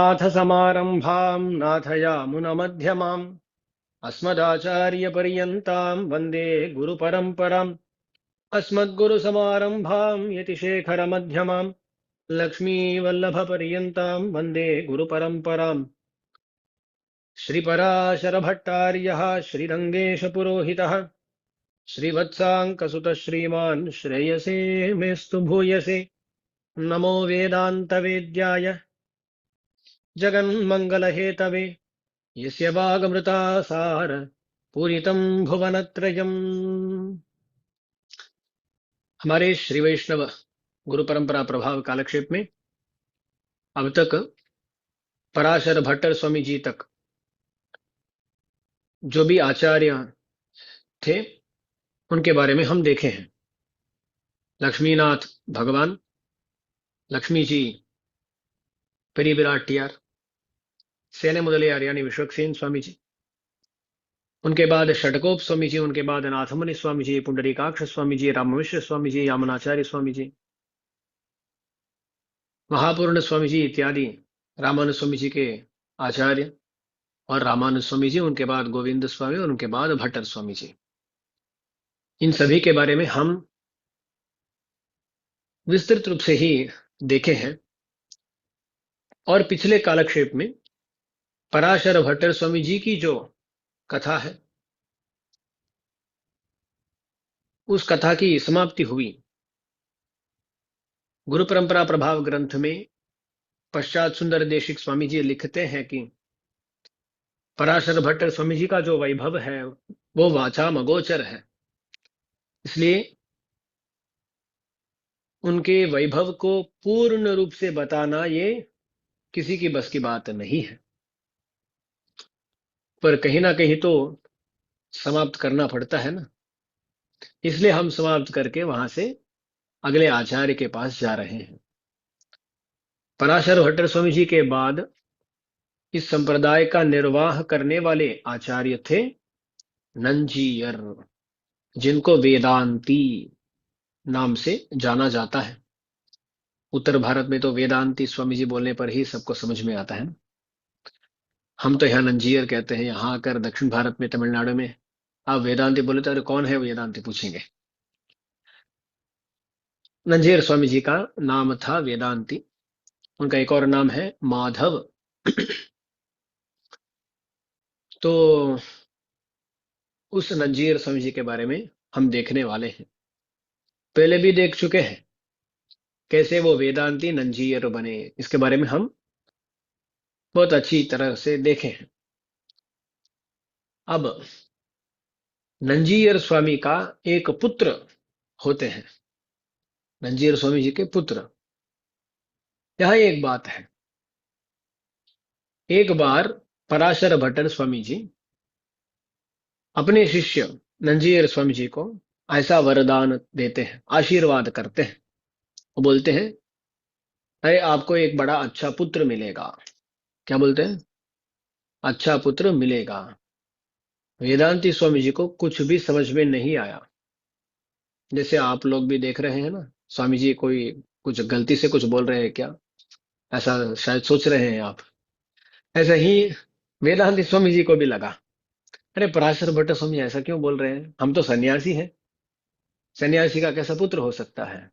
नाथ समारंभां नाथयामुनमध्यमाम् अस्मदाचार्यपर्यन्तां वन्दे गुरुपरम्पराम्। अस्मद्गुरुसमारम्भां यतिशेखरमध्यमाम् लक्ष्मीवल्लभपर्यन्तां वन्दे गुरुपरम्पराम्। श्रीपराशरभट्टार्यः श्रीरङ्गेशपुरोहितः श्रीवत्साङ्कसुतः श्रीमान् श्रेयसे मेस्तु भूयसे। नमो वेदान्तवेद्याय जगन्मङ्गलहेतवे यस्य वागमृतासार पूरितं भुवनत्रयम्। हमारे श्री वैष्णव गुरु परंपरा प्रभाव कालक्षेप में अब तक पराशर भट्टर स्वामी जी तक जो भी आचार्य थे उनके बारे में हम देखे हैं। लक्ष्मीनाथ भगवान, लक्ष्मी जी पेरीबिराट्टियार, सेने मुदलियार यानी विश्वक्सेन स्वामी जी, उनके बाद षटकोप स्वामी जी, उनके बाद नाथमुनि स्वामी जी, पुंडरीकाक्ष स्वामी जी, राममिश्र स्वामी जी, यामुनाचार्य स्वामी जी, महापूर्ण स्वामी जी इत्यादि रामानुज स्वामी जी के आचार्य, और रामानुज स्वामी जी, उनके बाद गोविंद स्वामी और उनके बाद भट्टर स्वामी जी। इन सभी के बारे में हम विस्तृत रूप से ही देखे हैं। और पिछले कालक्षेप में पराशर भट्टर स्वामी जी की जो कथा है उस कथा की समाप्ति हुई। गुरु परंपरा प्रभाव ग्रंथ में पश्चात सुंदर देशिक स्वामी जी लिखते हैं कि पराशर भट्टर स्वामी जी का जो वैभव है वो वाचाम अगोचर है, इसलिए उनके वैभव को पूर्ण रूप से बताना ये किसी की बस की बात नहीं है, पर कहीं ना कहीं तो समाप्त करना पड़ता है ना। इसलिए हम समाप्त करके वहां से अगले आचार्य के पास जा रहे हैं। पराशर भट्टर स्वामी जी के बाद इस संप्रदाय का निर्वाह करने वाले आचार्य थे नंजीयर, जिनको वेदांती नाम से जाना जाता है। उत्तर भारत में तो वेदांती स्वामी जी बोलने पर ही सबको समझ में आता है ना। हम तो यहाँ नंजीयर कहते हैं, यहाँ आकर दक्षिण भारत में तमिलनाडु में आप वेदांती बोले तो अरे कौन है वेदांती पूछेंगे। नंजीयर स्वामी जी का नाम था वेदांती। उनका एक और नाम है माधव। तो उस नंजीर स्वामी जी के बारे में हम देखने वाले हैं। पहले भी देख चुके हैं कैसे वो वेदांती नंजीर बने, इसके बारे में हम बहुत अच्छी तरह से देखे हैं। अब नंजीर स्वामी का एक पुत्र होते हैं, नंजीर स्वामी जी के पुत्र। यह एक बात है। एक बार पराशर भट्टर स्वामी जी अपने शिष्य नंजीर स्वामी जी को ऐसा वरदान देते हैं, आशीर्वाद करते हैं। वो बोलते हैं अरे आपको एक बड़ा अच्छा पुत्र मिलेगा। क्या बोलते हैं? अच्छा पुत्र मिलेगा। वेदांती स्वामी जी को कुछ भी समझ में नहीं आया। जैसे आप लोग भी देख रहे हैं ना, स्वामी जी कोई कुछ गलती से कुछ बोल रहे हैं क्या, ऐसा शायद सोच रहे हैं आप। ऐसा ही वेदांती स्वामी जी को भी लगा, अरे पराशर भट्ट स्वामी ऐसा क्यों बोल रहे हैं, हम तो सन्यासी हैं, सन्यासी का कैसा पुत्र हो सकता है।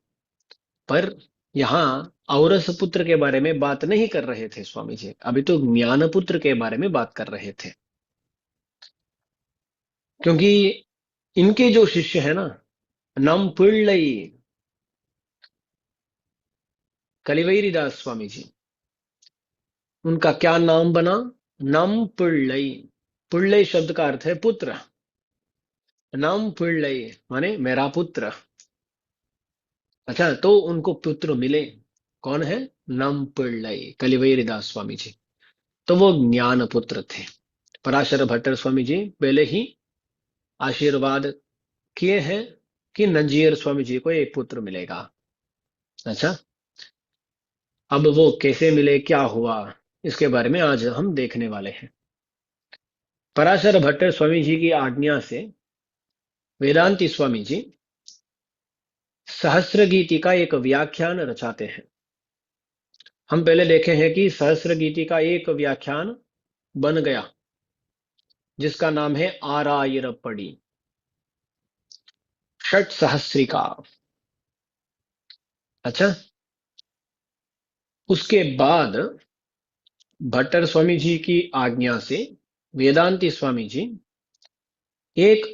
पर यहाँ औरस पुत्र के बारे में बात नहीं कर रहे थे स्वामी जी, अभी तो ज्ञान पुत्र के बारे में बात कर रहे थे। क्योंकि इनके जो शिष्य है ना, नम पिल्लई कलिवैरी दास स्वामी जी, उनका क्या नाम बना? नम पिल्लई। पिल्लई शब्द का अर्थ है पुत्र। नम पिल्लई माने मेरा पुत्र। अच्छा, तो उनको पुत्र मिले। कौन है? नम पिल्लई कलिवैरी दास स्वामी जी। तो वो ज्ञान पुत्र थे। पराशर भट्टर स्वामी जी पहले ही आशीर्वाद किए हैं कि नंजीर स्वामी जी को एक पुत्र मिलेगा। अच्छा, अब वो कैसे मिले, क्या हुआ, इसके बारे में आज हम देखने वाले हैं। पराशर भट्टर स्वामी जी की आज्ञा से वेदांती स्वामी जी सहस्र गीति का एक व्याख्यान रचाते हैं। हम पहले देखे हैं कि सहस्त्र गीति का एक व्याख्यान बन गया जिसका नाम है आरायरपड़ी षट सहस्रिका। अच्छा, उसके बाद भट्टर स्वामी जी की आज्ञा से वेदांती स्वामी जी एक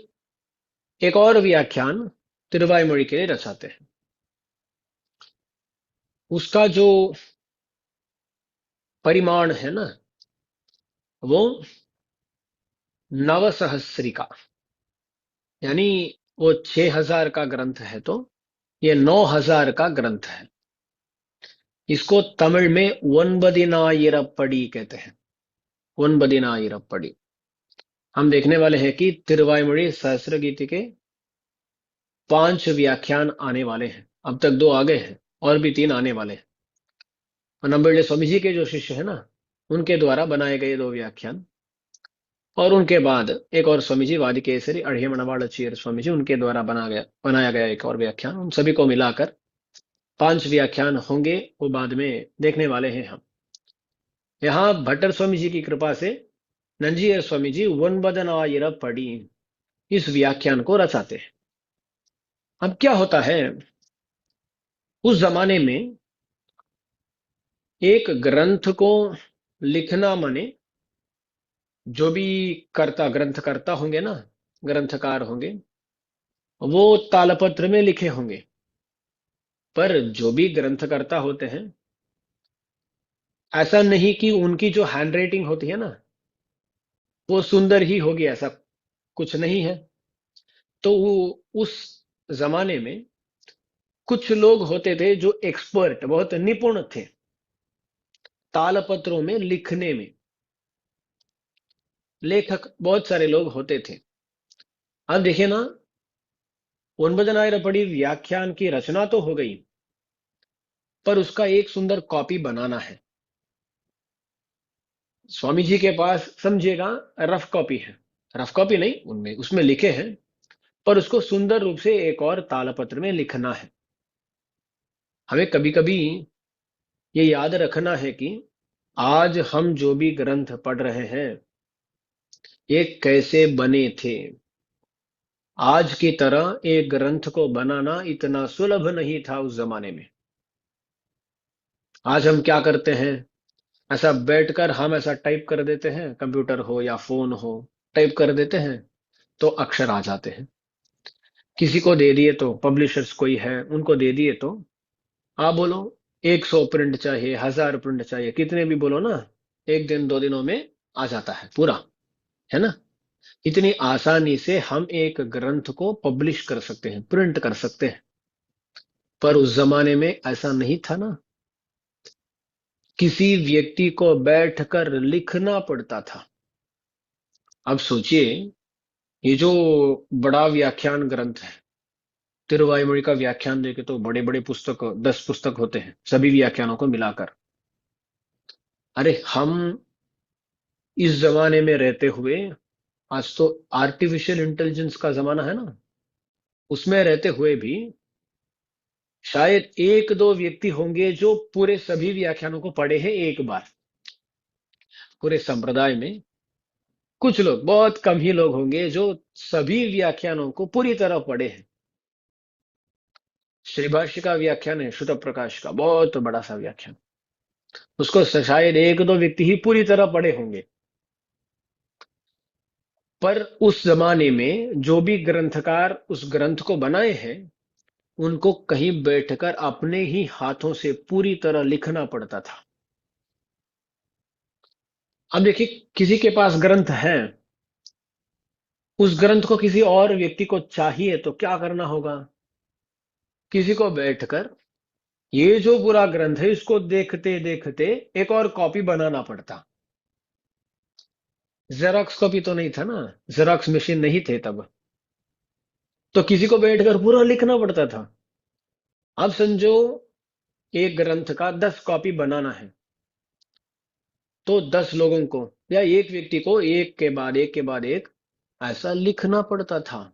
एक और व्याख्यान तिरुवाईमொழி के लिए रचाते हैं। उसका जो परिमाण है ना, वो नवसहस्रिका, यानी वो 6000 का ग्रंथ है तो ये 9000 का ग्रंथ है। इसको तमिल में वनबदिनायरपड़ी कहते हैं। वनबदिनायरपड़ी। हम देखने वाले हैं कि तिरुवाईमொழி सहस्त्र गीति के 5 व्याख्यान आने वाले हैं। अब तक 2 आ गए हैं और भी 3 आने वाले हैं। और नंबेड़े स्वामी जी के जो शिष्य है ना, उनके द्वारा बनाए गए 2 व्याख्यान, और उनके बाद एक और स्वामी जी वादिकेसरी अढ़ियमणवाड़ चीर स्वामी जी, उनके द्वारा बनाया गया एक और व्याख्यान। उन सभी को मिलाकर 5 व्याख्यान होंगे, वो बाद में देखने वाले हैं हम। यहाँ भट्टर स्वामी जी की कृपा से नंजीर स्वामी जी वनबदनायरपड़ी इस व्याख्यान को रचाते हैं। अब क्या होता है, उस जमाने में एक ग्रंथ को लिखना माने, जो भी ग्रंथ करता होंगे ना, ग्रंथकार होंगे, वो तालपत्र में लिखे होंगे। पर जो भी ग्रंथकर्ता होते हैं, ऐसा नहीं कि उनकी जो हैंड राइटिंग होती है ना, वो सुंदर ही होगी, ऐसा कुछ नहीं है। तो उस जमाने में कुछ लोग होते थे जो एक्सपर्ट, बहुत निपुण थे तालपत्रों में लिखने में। लेखक बहुत सारे लोग होते थे। अब देखिए ना, वनभजनायरपड़ी व्याख्यान की रचना तो हो गई, पर उसका एक सुंदर कॉपी बनाना है। स्वामी जी के पास समझिएगा रफ कॉपी है, रफ कॉपी नहीं, उनमें उसमें लिखे हैं, पर उसको सुंदर रूप से एक और तालपत्र में लिखना है। हमें कभी कभी ये याद रखना है कि आज हम जो भी ग्रंथ पढ़ रहे हैं, ये कैसे बने थे। आज की तरह एक ग्रंथ को बनाना इतना सुलभ नहीं था उस जमाने में। आज हम क्या करते हैं, ऐसा बैठकर हम ऐसा टाइप कर देते हैं, कंप्यूटर हो या फोन हो, टाइप कर देते हैं तो अक्षर आ जाते हैं। किसी को दे दिए तो, पब्लिशर्स कोई है उनको दे दिए तो, आप बोलो 100 प्रिंट चाहिए, 1000 प्रिंट चाहिए, कितने भी बोलो ना, 1 दिन 2 दिनों में आ जाता है पूरा, है ना। इतनी आसानी से हम एक ग्रंथ को पब्लिश कर सकते हैं, प्रिंट कर सकते हैं। पर उस जमाने में ऐसा नहीं था ना, किसी व्यक्ति को बैठकर लिखना पड़ता था। अब सोचिए, ये जो बड़ा व्याख्यान ग्रंथ है, तिरुवाईमொழி का व्याख्यान देखे तो बड़े बड़े पुस्तक, 10 पुस्तक होते हैं सभी व्याख्यानों को मिलाकर। अरे हम इस जमाने में रहते हुए, आज तो आर्टिफिशियल इंटेलिजेंस का जमाना है ना, उसमें रहते हुए भी शायद 1-2 व्यक्ति होंगे जो पूरे सभी व्याख्यानों को पढ़े हैं एक बार। पूरे संप्रदाय में कुछ लोग, बहुत कम ही लोग होंगे जो सभी व्याख्यानों को पूरी तरह पढ़े हैं। श्री भाष्य का व्याख्यान है शुद्ध प्रकाश का, बहुत बड़ा सा व्याख्यान, उसको शायद 1-2 व्यक्ति ही पूरी तरह पढ़े होंगे। पर उस जमाने में जो भी ग्रंथकार उस ग्रंथ को बनाए हैं, उनको कहीं बैठकर अपने ही हाथों से पूरी तरह लिखना पड़ता था। अब देखिए, किसी के पास ग्रंथ है, उस ग्रंथ को किसी और व्यक्ति को चाहिए तो क्या करना होगा, किसी को बैठकर ये जो पूरा ग्रंथ है इसको देखते देखते एक और कॉपी बनाना पड़ता। जेरोक्स कॉपी तो नहीं था ना, जेरोक्स मशीन नहीं थे तब, तो किसी को बैठकर पूरा लिखना पड़ता था। अब समझो, एक ग्रंथ का 10 कॉपी बनाना है, तो 10 लोगों को या एक व्यक्ति को एक के बाद एक के बाद एक ऐसा लिखना पड़ता था।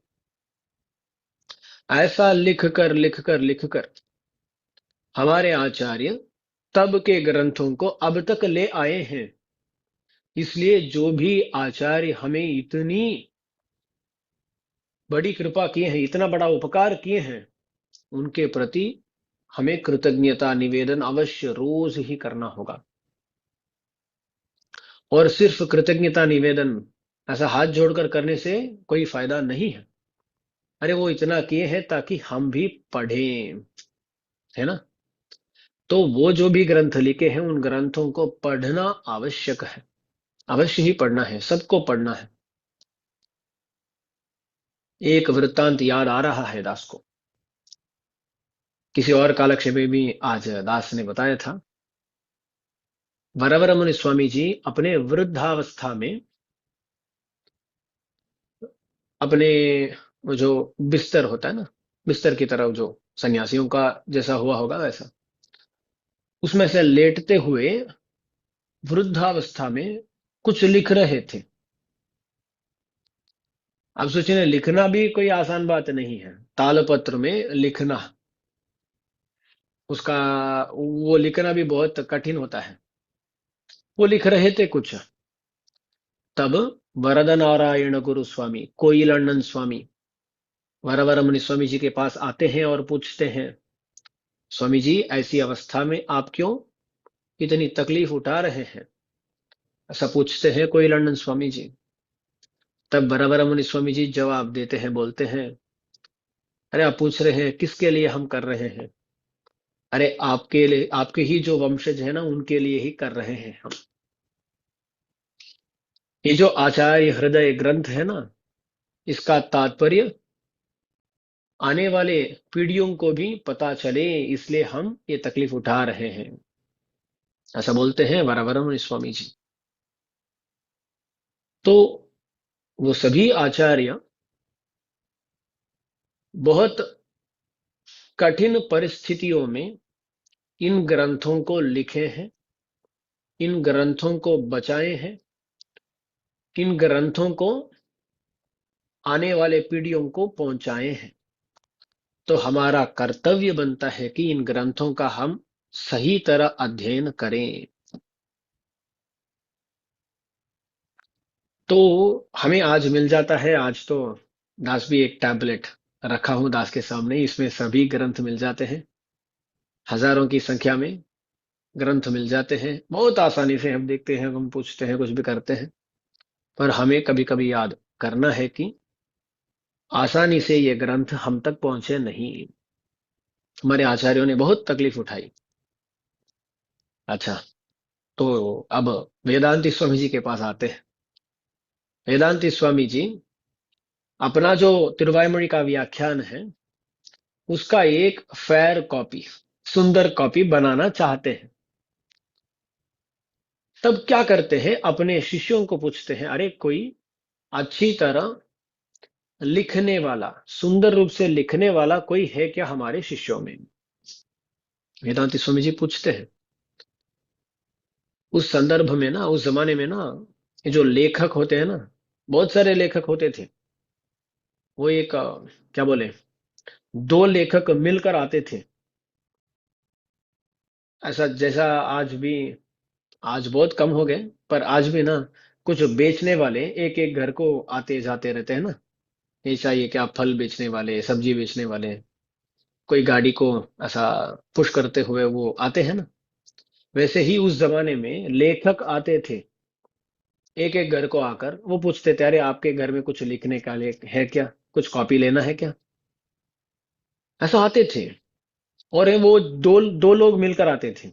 ऐसा लिख कर हमारे आचार्य तब के ग्रंथों को अब तक ले आए हैं। इसलिए जो भी आचार्य हमें इतनी बड़ी कृपा किए हैं, इतना बड़ा उपकार किए हैं, उनके प्रति हमें कृतज्ञता निवेदन अवश्य रोज ही करना होगा। और सिर्फ कृतज्ञता निवेदन ऐसा हाथ जोड़कर करने से कोई फायदा नहीं है। अरे वो इतना किए हैं ताकि हम भी पढ़ें, है ना। तो वो जो भी ग्रंथ लिखे हैं उन ग्रंथों को पढ़ना आवश्यक है, अवश्य ही पढ़ना है, सबको पढ़ना है। एक वृत्तांत याद आ रहा है दास को, किसी और कालक्षेप में भी आज दास ने बताया था। वरवर मुनि स्वामी जी अपने वृद्धावस्था में अपने वो जो बिस्तर होता है ना, बिस्तर की तरफ जो सन्यासियों का जैसा हुआ होगा वैसा, उसमें से लेटते हुए वृद्धावस्था में कुछ लिख रहे थे। अब सोचिए, लिखना भी कोई आसान बात नहीं है, तालपत्र में लिखना, उसका वो लिखना भी बहुत कठिन होता है। वो लिख रहे थे कुछ, तब वरद नारायण गुरु स्वामी कोइलअण्णन स्वामी वरवर मुनि स्वामी जी के पास आते हैं और पूछते हैं, स्वामी जी ऐसी अवस्था में आप क्यों इतनी तकलीफ उठा रहे हैं? ऐसा पूछते हैं कोइलअण्णन स्वामी जी। तब वरवर मुनि स्वामी जी जवाब देते हैं, बोलते हैं, अरे आप पूछ रहे हैं किसके लिए हम कर रहे हैं? अरे आपके लिए, आपके ही जो वंशज है ना उनके लिए ही कर रहे हैं हम। ये जो आचार्य हृदय ग्रंथ है ना, इसका तात्पर्य आने वाले पीढ़ियों को भी पता चले, इसलिए हम ये तकलीफ उठा रहे हैं। ऐसा बोलते हैं वरवर मुनि स्वामी जी। तो वो सभी आचार्य बहुत कठिन परिस्थितियों में इन ग्रंथों को लिखे हैं, इन ग्रंथों को बचाए हैं, इन ग्रंथों को आने वाले पीढ़ियों को पहुंचाए हैं। तो हमारा कर्तव्य बनता है कि इन ग्रंथों का हम सही तरह अध्ययन करें। तो हमें आज मिल जाता है, आज तो दास भी एक टैबलेट रखा हूं दास के सामने, इसमें सभी ग्रंथ मिल जाते हैं, हजारों की संख्या में ग्रंथ मिल जाते हैं। बहुत आसानी से हम देखते हैं, हम पूछते हैं, कुछ भी करते हैं। पर हमें कभी कभी याद करना है कि आसानी से ये ग्रंथ हम तक पहुंचे नहीं, हमारे आचार्यों ने बहुत तकलीफ उठाई। अच्छा, तो अब वेदांती स्वामी जी के पास आते हैं। वेदांती स्वामी जी अपना जो तिरुवायुमொழி का व्याख्यान है उसका एक फेयर कॉपी, सुंदर कॉपी बनाना चाहते हैं। तब क्या करते हैं, अपने शिष्यों को पूछते हैं, अरे कोई अच्छी तरह लिखने वाला, सुंदर रूप से लिखने वाला कोई है क्या हमारे शिष्यों में? वेदांती स्वामी जी पूछते हैं। उस संदर्भ में ना, उस जमाने में ना, ये जो लेखक होते हैं ना, बहुत सारे लेखक होते थे। वो एक क्या बोले, दो लेखक मिलकर आते थे। ऐसा जैसा आज भी, आज बहुत कम हो गए, पर आज भी ना कुछ बेचने वाले एक एक घर को आते जाते रहते हैं ना। ऐसा ये क्या, फल बेचने वाले, सब्जी बेचने वाले, कोई गाड़ी को ऐसा पुश करते हुए वो आते हैं ना। वैसे ही उस जमाने में लेखक आते थे, एक एक घर को आकर वो पूछते थे, अरे आपके घर में कुछ लिखने का ले है क्या, कुछ कॉपी लेना है क्या? ऐसा आते थे। और वो दो दो लोग मिलकर आते थे।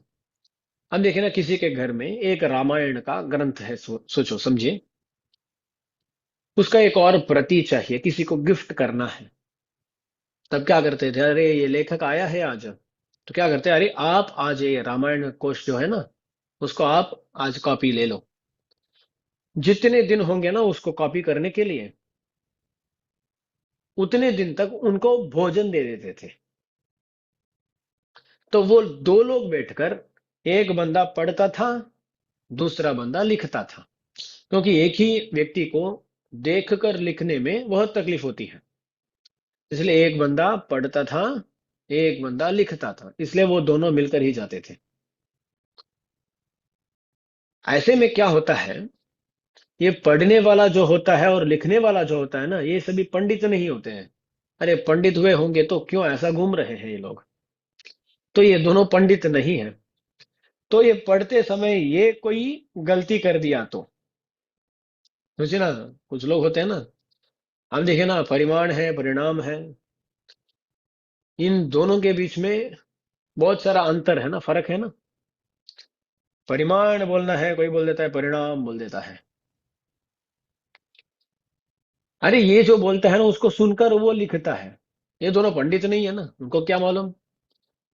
अब देखिए ना, किसी के घर में एक रामायण का ग्रंथ है, सोचो समझिए, उसका एक और प्रति चाहिए, किसी को गिफ्ट करना है। तब क्या करते थे, अरे ये लेखक आया है आज, तो क्या करते हैं, अरे आप आज ये रामायण कोश जो है ना, उसको आप आज कॉपी ले लो। जितने दिन होंगे ना उसको कॉपी करने के लिए, उतने दिन तक उनको भोजन दे देते थे। तो वो दो लोग बैठकर, एक बंदा पढ़ता था, दूसरा बंदा लिखता था। क्योंकि एक ही व्यक्ति को देखकर लिखने में बहुत तकलीफ होती है, इसलिए एक बंदा पढ़ता था, एक बंदा लिखता था, इसलिए वो दोनों मिलकर ही जाते थे। ऐसे में क्या होता है, ये पढ़ने वाला जो होता है और लिखने वाला जो होता है ना, ये सभी पंडित नहीं होते हैं। अरे पंडित हुए होंगे तो क्यों ऐसा घूम रहे हैं ये लोग? तो ये दोनों पंडित नहीं है। तो ये पढ़ते समय ये कोई गलती कर दिया तो सोचिए ना, कुछ लोग होते हैं ना, हम देखे ना, परिमाण है परिणाम है, इन दोनों के बीच में बहुत सारा अंतर है ना, फर्क है ना। परिमाण बोलना है, कोई बोल देता है परिणाम बोल देता है। अरे ये जो बोलता है ना, उसको सुनकर वो लिखता है। ये दोनों पंडित नहीं है ना, उनको क्या मालूम।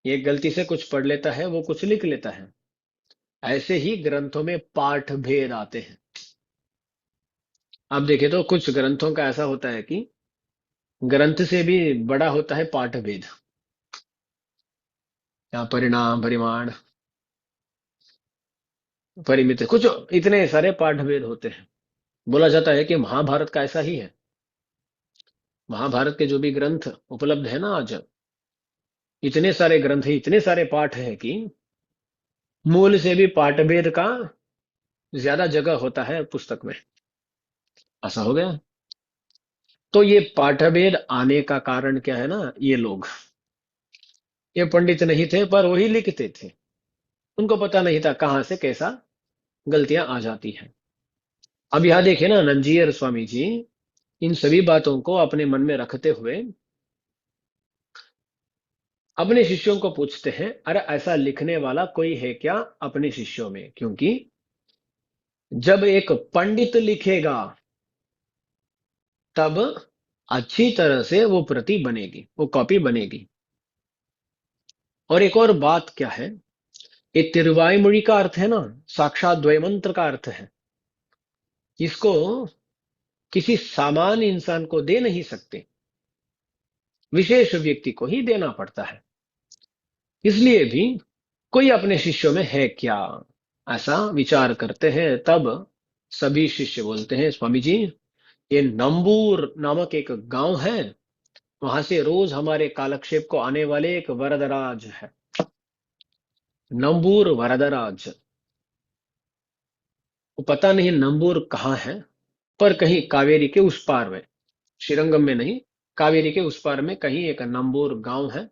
ये गलती से कुछ पढ़ लेता है, वो कुछ लिख लेता है। ऐसे ही ग्रंथों में पाठ भेद आते हैं। आप देखें तो कुछ ग्रंथों का ऐसा होता है कि ग्रंथ से भी बड़ा होता है पाठ भेद, या परिणाम परिमाण परिमित, कुछ इतने सारे पाठ भेद होते हैं। बोला जाता है कि महाभारत का ऐसा ही है। महाभारत के जो भी ग्रंथ उपलब्ध है ना आज, इतने सारे ग्रंथ हैं, इतने सारे पाठ हैं कि मूल से भी पाठ भेद का ज्यादा जगह होता है पुस्तक में। ऐसा हो गया। तो ये पाठभेद आने का कारण क्या है ना, ये लोग, ये पंडित नहीं थे पर वही लिखते थे। उनको पता नहीं था कहां से कैसा गलतियां आ जाती हैं। अब यहां देखिए ना, नंजीयर स्वामी जी इन सभी बातों को अपने मन में रखते हुए अपने शिष्यों को पूछते हैं, अरे ऐसा लिखने वाला कोई है क्या अपने शिष्यों में? क्योंकि जब एक पंडित लिखेगा तब अच्छी तरह से वो प्रति बनेगी, वो कॉपी बनेगी। और एक और बात क्या है, ये तिरुवायुमொழி का अर्थ है ना, साक्षात द्वैमंत्र का अर्थ है। इसको किसी सामान्य इंसान को दे नहीं सकते, विशेष व्यक्ति को ही देना पड़ता है। इसलिए भी कोई अपने शिष्यों में है क्या, ऐसा विचार करते हैं। तब सभी शिष्य बोलते हैं, स्वामी जी ये नंबूर नामक एक गांव है, वहां से रोज हमारे कालक्षेप को आने वाले एक वरदराज है। नंबूर वरदराज, वो पता नहीं नंबूर कहाँ है, पर कहीं कावेरी के उस पार में, श्रीरंगम में नहीं, कावेरी के उस पार में कहीं एक नंबूर गांव है।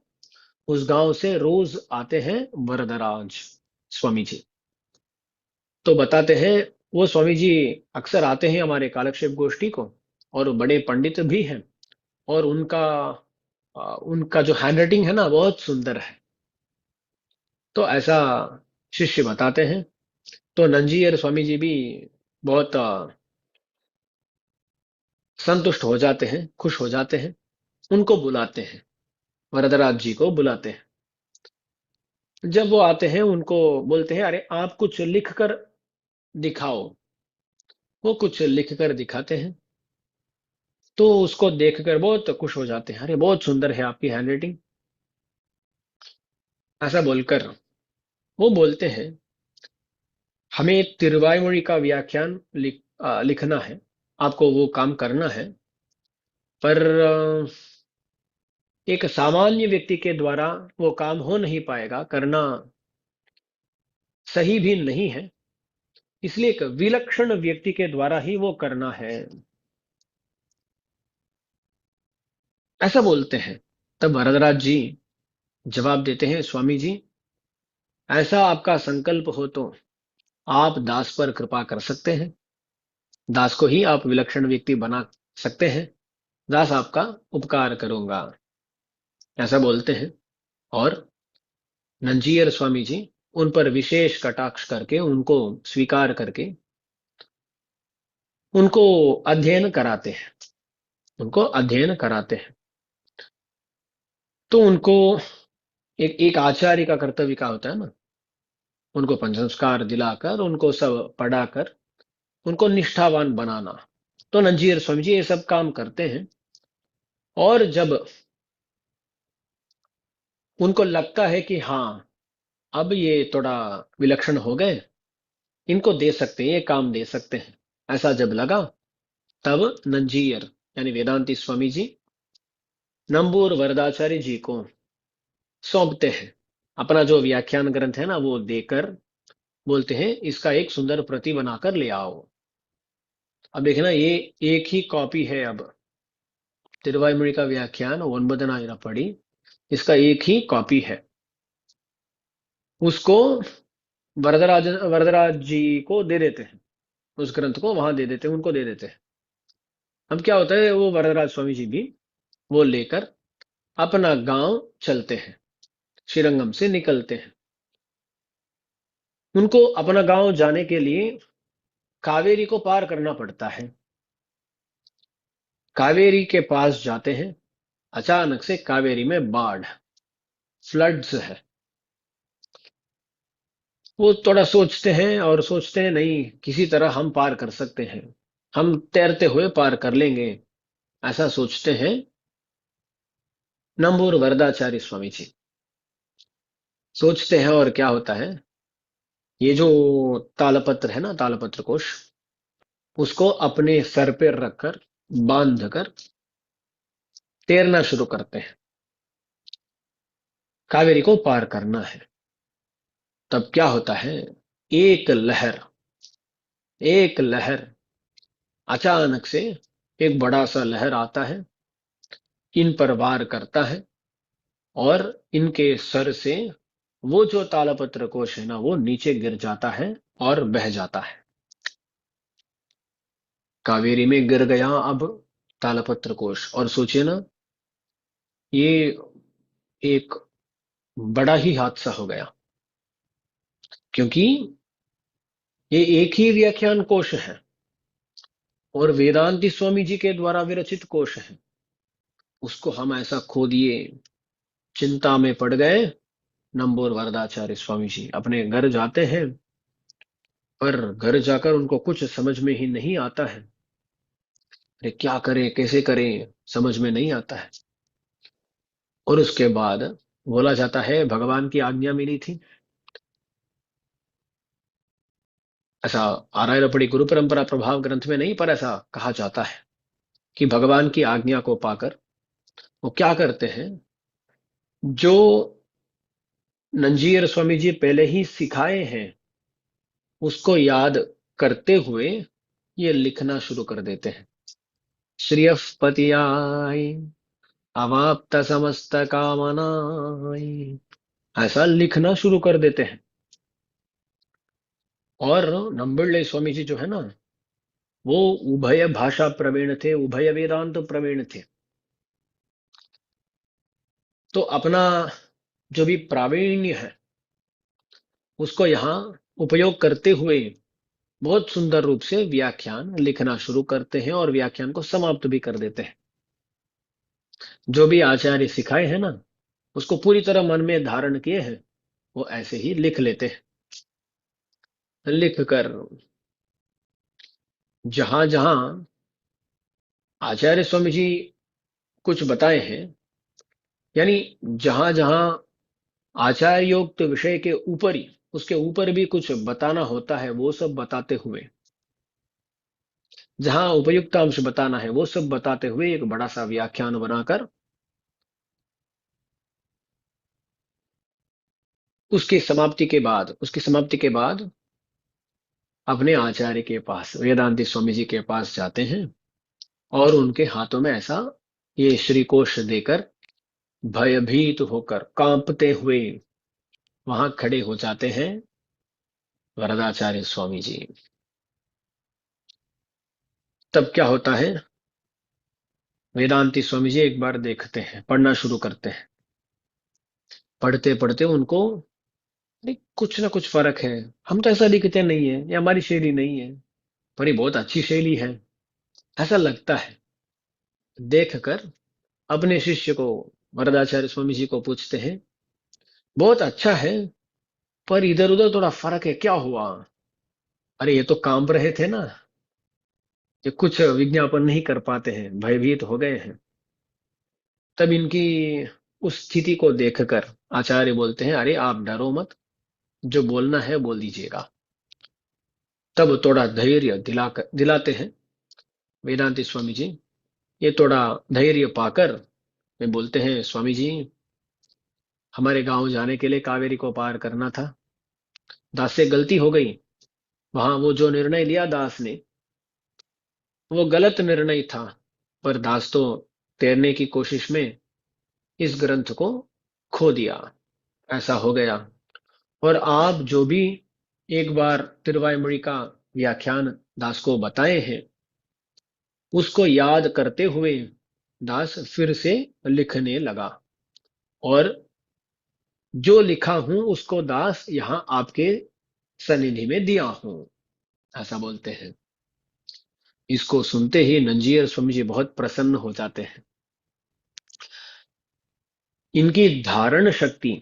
उस गांव से रोज आते हैं वरदराज स्वामी जी। तो बताते हैं, वो स्वामी जी अक्सर आते हैं हमारे कालक्षेप गोष्ठी को, और बड़े पंडित भी हैं। और उनका जो हैंडराइटिंग है ना, बहुत सुंदर है। तो ऐसा शिष्य बताते हैं। तो नंजीयर स्वामी जी भी बहुत संतुष्ट हो जाते हैं, खुश हो जाते हैं। उनको बुलाते हैं, वरदराज जी को बुलाते हैं। जब वो आते हैं उनको बोलते हैं, अरे आप कुछ लिख कर दिखाओ। वो कुछ लिख कर दिखाते हैं। तो उसको देखकर बहुत खुश हो जाते हैं, अरे बहुत सुंदर है आपकी हैंडराइटिंग, ऐसा बोलकर वो बोलते हैं, हमें तिरुवायुमொழி का व्याख्यान लिखना है, आपको वो काम करना है। पर एक सामान्य व्यक्ति के द्वारा वो काम हो नहीं पाएगा, करना सही भी नहीं है। इसलिए एक विलक्षण व्यक्ति के द्वारा ही वो करना है, ऐसा बोलते हैं। तब वरदराज जी जवाब देते हैं, स्वामी जी ऐसा आपका संकल्प हो तो आप दास पर कृपा कर सकते हैं, दास को ही आप विलक्षण व्यक्ति बना सकते हैं, दास आपका उपकार करूंगा, ऐसा बोलते हैं। और नंजीयर स्वामी जी उन पर विशेष कटाक्ष करके, उनको स्वीकार करके, उनको अध्ययन कराते हैं, उनको अध्ययन कराते हैं। तो उनको एक एक आचार्य का कर्तव्य क्या होता है ना, उनको पंचसंस्कार दिलाकर, उनको सब पढ़ाकर, उनको निष्ठावान बनाना। तो नंजीर स्वामी जी ये सब काम करते हैं। और जब उनको लगता है कि हाँ अब ये थोड़ा विलक्षण हो गए, इनको दे सकते हैं, ये काम दे सकते हैं, ऐसा जब लगा, तब नंजीयर यानी वेदांती स्वामी जी नंबूर वरदाचार्य जी को सौंपते हैं। अपना जो व्याख्यान ग्रंथ है ना वो देकर बोलते हैं इसका एक सुंदर प्रति बनाकर ले आओ। अब देखना ये एक ही कॉपी है। अब तिरुवायुमொழி का व्याख्यान 9வது इसका एक ही कॉपी है। उसको वरदराज जी को दे देते हैं। उस ग्रंथ को वहां दे देते हैं, उनको दे देते हैं। अब क्या होता है, वो वरदराज स्वामी जी भी वो लेकर अपना गांव चलते हैं, श्रीरंगम से निकलते हैं। उनको अपना गांव जाने के लिए कावेरी को पार करना पड़ता है। कावेरी के पास जाते हैं। अचानक से कावेरी में बाढ़, फ्लड्स है। वो थोड़ा सोचते हैं और सोचते हैं नहीं, किसी तरह हम पार कर सकते हैं, हम तैरते हुए पार कर लेंगे, ऐसा सोचते हैं नंबूर वरदाचार्य स्वामी जी। सोचते हैं और क्या होता है, ये जो तालपत्र है ना, तालपत्र कोश, उसको अपने सर पे रखकर बांध कर तैरना शुरू करते हैं। कावेरी को पार करना है। तब क्या होता है, एक लहर, एक लहर अचानक से एक बड़ा सा लहर आता है, इन पर वार करता है और इनके सर से वो जो तालपत्र कोश है ना, वो नीचे गिर जाता है और बह जाता है। कावेरी में गिर गया अब तालपत्र कोश। और सोचिए ना, ये एक बड़ा ही हादसा हो गया, क्योंकि ये एक ही व्याख्यान कोश है और वेदांती स्वामी जी के द्वारा विरचित कोश है। उसको हम ऐसा खो दिए, चिंता में पड़ गए। नंबूर वरदाचार्य स्वामी जी अपने घर जाते हैं, पर घर जाकर उनको कुछ समझ में ही नहीं आता है। अरे क्या करें, कैसे करें, समझ में नहीं आता है। और उसके बाद बोला जाता है भगवान की आज्ञा मिली थी, ऐसा आर्य गुरु परंपरा प्रभाव ग्रंथ में नहीं, पर ऐसा कहा जाता है कि भगवान की आज्ञा को पाकर वो क्या करते हैं, जो नंजीर स्वामी जी पहले ही सिखाए हैं उसको याद करते हुए ये लिखना शुरू कर देते हैं। श्रियः पतियाय अवाप्त समस्त कामनाय, ऐसा लिखना शुरू कर देते हैं। और नंबुल्ले स्वामी जी जो है ना, वो उभय भाषा प्रवीण थे, उभय वेदांत प्रवीण थे। तो अपना जो भी प्रावीण्य है उसको यहाँ उपयोग करते हुए बहुत सुंदर रूप से व्याख्यान लिखना शुरू करते हैं और व्याख्यान को समाप्त भी कर देते हैं। जो भी आचार्य सिखाए हैं ना, उसको पूरी तरह मन में धारण किए हैं, वो ऐसे ही लिख लेते हैं। लिख कर जहां जहां आचार्य स्वामी जी कुछ बताए हैं, यानी जहां जहां आचार्योक्त विषय के ऊपर ही, उसके ऊपर भी कुछ बताना होता है, वो सब बताते हुए, जहां उपयुक्त अंश बताना है वो सब बताते हुए एक बड़ा सा व्याख्यान बनाकर उसकी समाप्ति के बाद अपने आचार्य के पास, वेदांती स्वामी जी के पास जाते हैं और उनके हाथों में ऐसा ये श्रीकोश देकर भयभीत होकर कांपते हुए वहां खड़े हो जाते हैं वरदाचार्य स्वामी जी। तब क्या होता है, वेदांती स्वामी जी एक बार देखते हैं, पढ़ना शुरू करते हैं। पढ़ते पढ़ते उनको नहीं, कुछ ना कुछ फर्क है, हम तो ऐसा लिखते नहीं है, ये हमारी शैली नहीं है, पर ये बहुत अच्छी शैली है, ऐसा लगता है। देखकर अपने शिष्य को, वरदाचार्य स्वामी जी को पूछते हैं, बहुत अच्छा है, पर इधर उधर थोड़ा फर्क है, क्या हुआ? अरे ये तो कांप रहे थे ना, ये कुछ विज्ञापन नहीं कर पाते हैं, भयभीत हो गए हैं। तब इनकी उस स्थिति को देखकर आचार्य बोलते हैं, अरे आप डरो मत, जो बोलना है बोल दीजिएगा। तब थोड़ा धैर्य दिलाते हैं वेदांती स्वामी जी। ये थोड़ा धैर्य पाकर वे बोलते हैं, स्वामी जी हमारे गांव जाने के लिए कावेरी को पार करना था, दास से गलती हो गई, वहां वो जो निर्णय लिया दास ने वो गलत निर्णय था, पर दास तो तैरने की कोशिश में इस ग्रंथ को खो दिया। ऐसा हो गया। और आप जो भी एक बार तिरुवायुमொழி का व्याख्यान दास को बताए हैं, उसको याद करते हुए दास फिर से लिखने लगा, और जो लिखा हूं उसको दास यहां आपके सनिधि में दिया हूं, ऐसा बोलते हैं। इसको सुनते ही नंजीर स्वामी जी बहुत प्रसन्न हो जाते हैं। इनकी धारण शक्ति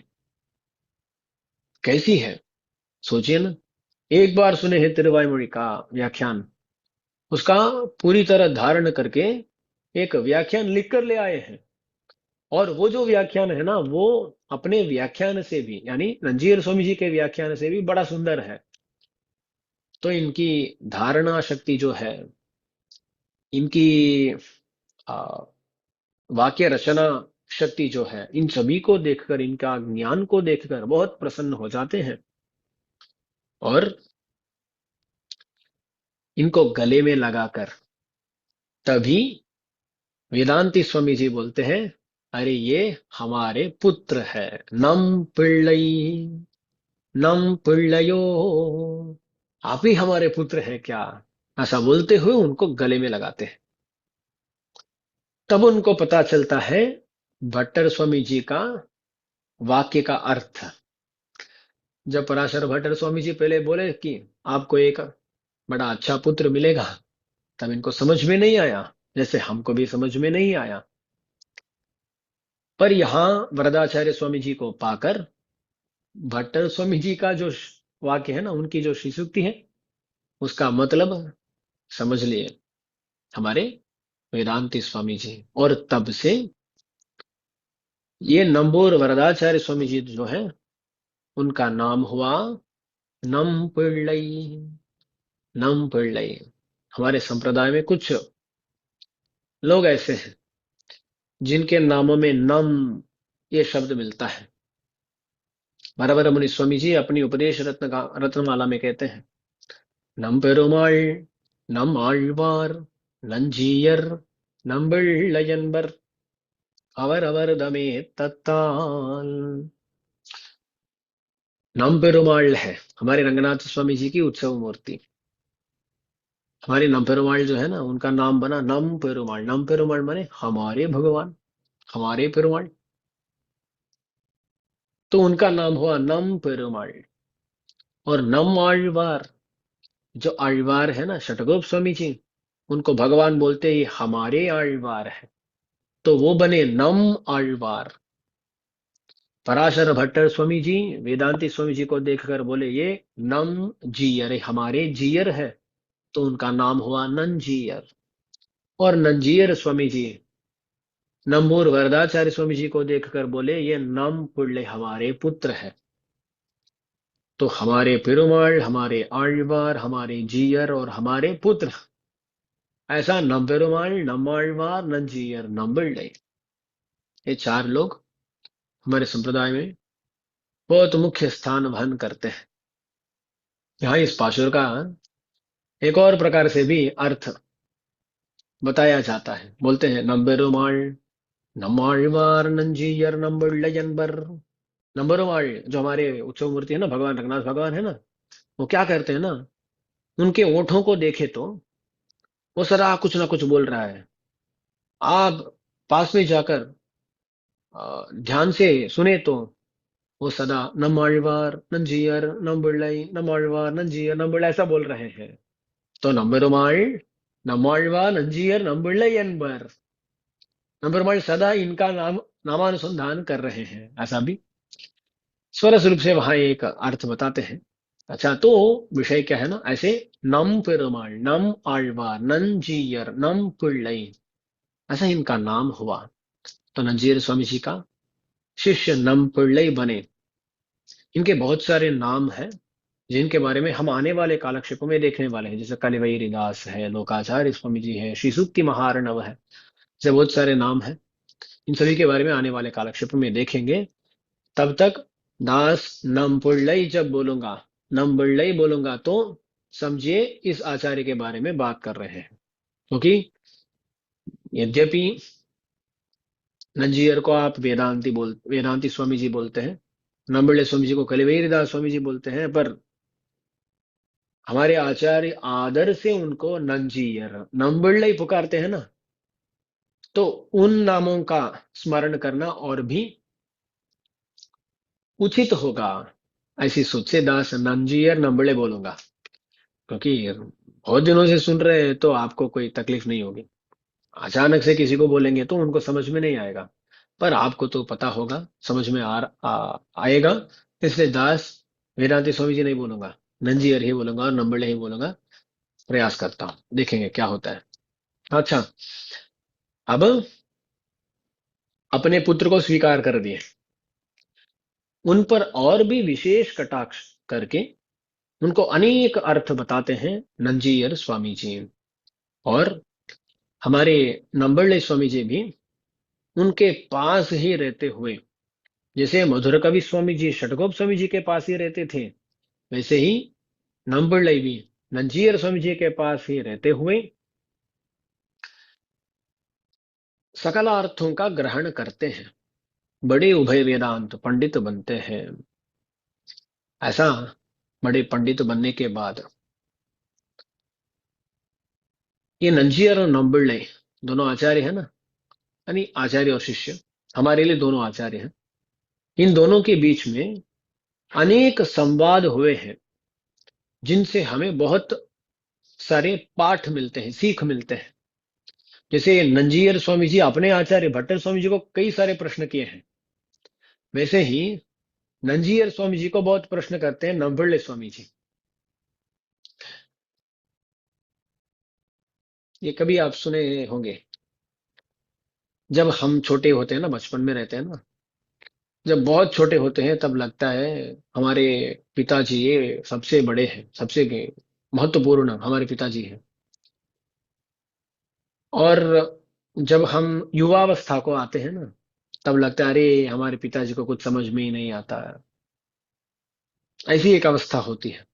कैसी है, सोचिए ना। एक बार सुने हैं तिरुवायुमொழி का व्याख्यान, उसका पूरी तरह धारण करके एक व्याख्यान लिख कर ले आए हैं। और वो जो व्याख्यान है ना, वो अपने व्याख्यान से भी, यानी नंजीर स्वामी जी के व्याख्यान से भी बड़ा सुंदर है। तो इनकी धारणा शक्ति जो है, इनकी आ, वाक्य रचना शक्ति जो है, इन सभी को देखकर, इनका ज्ञान को देखकर बहुत प्रसन्न हो जाते हैं। और इनको गले में लगाकर तभी वेदांती स्वामी जी बोलते हैं, अरे ये हमारे पुत्र है, नम पिल्लई, नम पिल्लयो, आप ही हमारे पुत्र हैं क्या, ऐसा बोलते हुए उनको गले में लगाते हैं। तब उनको पता चलता है भट्टर स्वामी जी का वाक्य का अर्थ। जब पराशर भट्टर स्वामी जी पहले बोले कि आपको एक बड़ा अच्छा पुत्र मिलेगा, तब इनको समझ में नहीं आया, जैसे हमको भी समझ में नहीं आया। पर यहां वरदाचार्य स्वामी जी को पाकर भट्टर स्वामी जी का जो वाक्य है ना, उनकी जो श्रीसुक्ति है, उसका मतलब समझ लिए हमारे वेदांती स्वामी जी। और तब से ये नंबूर वरदाचार्य स्वामी जी जो है, उनका नाम हुआ नम पिल्लई, नम पिल्लई। हमारे संप्रदाय में कुछ लोग ऐसे हैं जिनके नामों में नम ये शब्द मिलता है। वरवर मुनि स्वामी जी अपनी उपदेश रत्नमाला में कहते हैं, नम पेरुमाள், नम आழ்வார், नंजीयर, नंबिళ్ళयன்பர், அவர் दमे तत्ताल। नम पेरुमाள் है हमारे रंगनाथ स्वामी जी की उत्सव मूर्ति। हमारी नम पेरुमाள் जो है ना, उनका नाम बना नम पेरुमाள்। नम पेरुमाள் माने हमारे भगवान, हमारे पेरुमाள்। तो उनका नाम हुआ नम पेरुमाள்। और नम आழ்வாर, जो आழ்वार है ना, षटकोप स्वामी जी, उनको भगवान बोलते ही हमारे आழ்वार है, तो वो बने नम आழ்वार। पराशर भट्टर स्वामी जी वेदांती स्वामी जी को देखकर बोले, ये नम जीयर, हमारे जीयर है, तो उनका नाम हुआ नंजीयर। और नंजीयर स्वामी जी नम्बूर वरदाचार्य स्वामी जी को देखकर बोले, ये नम पुल्ले, हमारे पुत्र है। तो हमारे पेरुमाள், हमारे आழ்वार, हमारे जीयर और हमारे पुत्र, ऐसा नम पेरुमाள், नम आழ்वार, नंजीयर, नंबिళ్ళை, ये चार लोग हमारे संप्रदाय में बहुत मुख्य स्थान वहन करते हैं। यहाँ इस पाशुर का एक और प्रकार से भी अर्थ बताया जाता है। बोलते हैं, नंबेरुमाள், नम्माழ்வார், नंजीयर, नंबिళ్ళையன்பர்। नंबेरुमाள் जो हमारे उत्सव मूर्ति है ना, भगवान रंगनाथ भगवान है ना, वो क्या करते हैं ना, उनके ओठों को देखे तो वो सदा कुछ ना कुछ बोल रहा है। आप पास में जाकर ध्यान से सुने तो वो सदा नम्माழ்வார், नंजीयर, नंबिళ్ళை, नम्माழ்வார், नंजीयर, नंबिళ్ళை ऐसा बोल रहे हैं। तो नंबेरुमाள், नम्माழ்வார், नंजीयर, नंबिళ్ళை என்பர்। नंबेरुमाள் सदा इनका नामानुसंधान कर रहे हैं, ऐसा भी स्वरस रूप से वहां एक अर्थ बताते हैं। अच्छा, तो विषय क्या है ना, ऐसे नम पेरुमाள், नम आழ்வார், नंजीयर, नम पिल्लई, ऐसा इनका नाम हुआ। तो नंजीयर स्वामी जी का शिष्य नम पिल्लई बने। इनके बहुत सारे नाम हैं जिनके बारे में हम आने वाले कालक्षेपों में देखने वाले हैं, जैसे कलिवैरी दास है, लोकाचार्य स्वामी जी है, श्री सूक्ति महार्णव है, ऐसे बहुत सारे नाम हैं। इन सभी के बारे में आने वाले कालक्षेपों में देखेंगे। तब तक दास नम पुल्लई जब बोलूंगा, नम्बड़ई बोलूंगा तो समझिए इस आचार्य के बारे में बात कर रहे हैं, क्योंकि यद्यपि नंजीर को आप वेदांती स्वामी जी बोलते हैं, नम्बड़े स्वामी जी को कलिवेरीदास स्वामी जी बोलते हैं, पर हमारे आचार्य आदर से उनको नंजीयर नम्बड़ई पुकारते हैं ना, तो उन नामों का स्मरण करना और भी उचित होगा। ऐसी सोच से दास नंजीयर नम्बड़े बोलूंगा, क्योंकि बहुत दिनों से सुन रहे हैं तो आपको कोई तकलीफ नहीं होगी। अचानक से किसी को बोलेंगे तो उनको समझ में नहीं आएगा, पर आपको तो पता होगा, समझ में आएगा। इसलिए दास वेदांती स्वामी जी नहीं बोलूंगा, नंजीयर ही बोलूंगा और नंबड़े ही बोलूंगा। प्रयास करता हूँ, देखेंगे क्या होता है। अच्छा, अब अपने पुत्र को स्वीकार कर दिए, उन पर और भी विशेष कटाक्ष करके उनको अनेक अर्थ बताते हैं नंजीयर स्वामी जी। और हमारे नंबड़े स्वामी जी भी उनके पास ही रहते हुए, जैसे मधुर कवि स्वामी जी षटकोप स्वामी जी के पास ही रहते थे, वैसे ही नंबड़ई भी नंजीयर स्वामी जी के पास ही रहते हुए सकल अर्थों का ग्रहण करते हैं, बड़े उभय वेदांत पंडित बनते हैं। ऐसा बड़े पंडित बनने के बाद ये नंजीयर और नंबड़ई दोनों आचार्य है ना, यानी आचार्य और शिष्य, हमारे लिए दोनों आचार्य हैं। इन दोनों के बीच में अनेक संवाद हुए हैं, जिनसे हमें बहुत सारे पाठ मिलते हैं, सीख मिलते हैं। जैसे नंजीयर स्वामी जी अपने आचार्य भट्टर स्वामी जी को कई सारे प्रश्न किए हैं, वैसे ही नंजीयर स्वामी जी को बहुत प्रश्न करते हैं नंबड़े स्वामी जी। ये कभी आप सुने होंगे, जब हम छोटे होते हैं ना, बचपन में रहते हैं ना, जब बहुत छोटे होते हैं तब लगता है हमारे पिताजी ये सबसे बड़े हैं, सबसे महत्वपूर्ण हमारे पिताजी हैं। और जब हम युवावस्था को आते हैं ना, तब लगता है अरे हमारे पिताजी को कुछ समझ में ही नहीं आता है। ऐसी एक अवस्था होती है।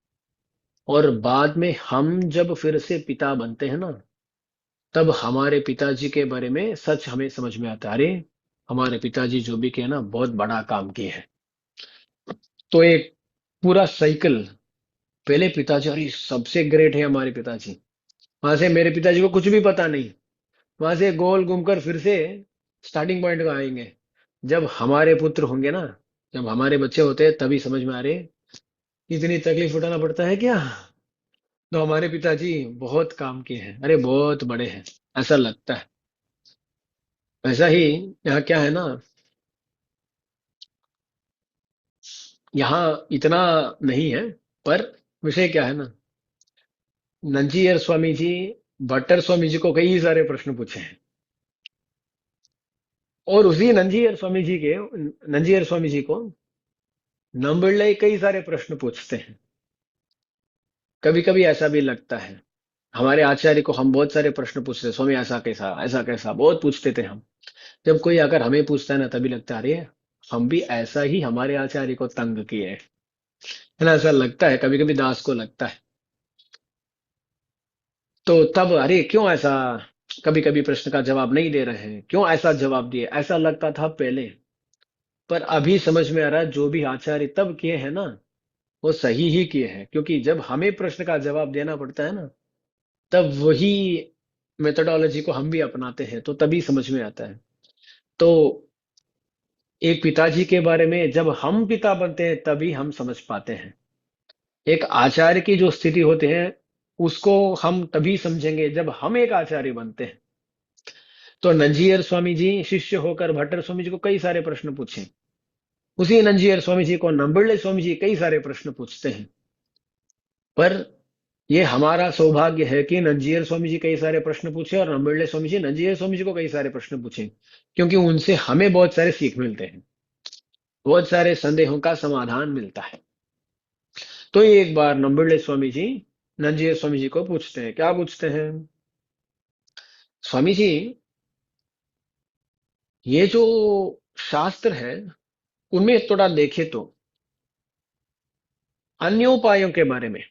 और बाद में हम जब फिर से पिता बनते हैं ना, तब हमारे पिताजी के बारे में सच हमें समझ में आता है, अरे हमारे पिताजी जो भी किए ना बहुत बड़ा काम किए हैं। तो एक पूरा साइकिल, पहले पिताजी अरे सबसे ग्रेट है हमारे पिताजी, वहां से मेरे पिताजी को कुछ भी पता नहीं, वहां से गोल घूमकर फिर से स्टार्टिंग पॉइंट को आएंगे। जब हमारे पुत्र होंगे ना, जब हमारे बच्चे होते हैं तभी समझ में आ रहे इतनी तकलीफ उठाना पड़ता है क्या। तो हमारे पिताजी बहुत काम किए हैं, अरे बहुत बड़े हैं, ऐसा लगता है। वैसा ही यहाँ क्या है ना, यहाँ इतना नहीं है, पर विषय क्या है ना, नंजीयर स्वामी जी भट्टर स्वामी जी को कई सारे प्रश्न पूछे हैं, और उसी नंजीयर स्वामी जी को नंबड़े कई सारे प्रश्न पूछते हैं। कभी कभी ऐसा भी लगता है हमारे आचार्य को हम बहुत सारे प्रश्न पूछते हैं, स्वामी ऐसा कैसा बहुत पूछते थे हम। जब कोई अगर हमें पूछता है ना, तभी लगता है अरे हम भी ऐसा ही हमारे आचार्य को तंग किए है ना, ऐसा लगता है, कभी कभी दास को लगता है। तो तब अरे क्यों ऐसा, कभी कभी प्रश्न का जवाब नहीं दे रहे हैं, क्यों ऐसा जवाब दिए, ऐसा लगता था पहले। पर अभी समझ में आ रहा है जो भी आचार्य तब किए हैं ना, वो सही ही किए हैं, क्योंकि जब हमें प्रश्न का जवाब देना पड़ता है ना, तब वही मेथोडोलॉजी को हम भी अपनाते हैं, तो तभी समझ में आता है। तो एक पिताजी के बारे में जब हम पिता बनते हैं तभी हम समझ पाते हैं। एक आचार्य की जो स्थिति होती है, उसको हम तभी समझेंगे जब हम एक आचार्य बनते हैं। तो नंजीयर स्वामी जी शिष्य होकर भट्टर स्वामी जी को कई सारे प्रश्न पूछे, उसी नंजीयर स्वामी जी को नंबड़े स्वामी जी कई सारे प्रश्न पूछते हैं। पर ये हमारा सौभाग्य है कि नंजीयर स्वामी जी कई सारे प्रश्न पूछे और नंबड़े स्वामी जी नंजीयर स्वामी जी को कई सारे प्रश्न पूछे, क्योंकि उनसे हमें बहुत सारे सीख मिलते हैं, बहुत सारे संदेहों का समाधान मिलता है। तो एक बार नंबड़े स्वामी जी नंजीर स्वामी जी को पूछते हैं, क्या पूछते हैं, स्वामी जी ये जो शास्त्र है, उनमें थोड़ा देखे तो, अन्य उपायों के बारे में,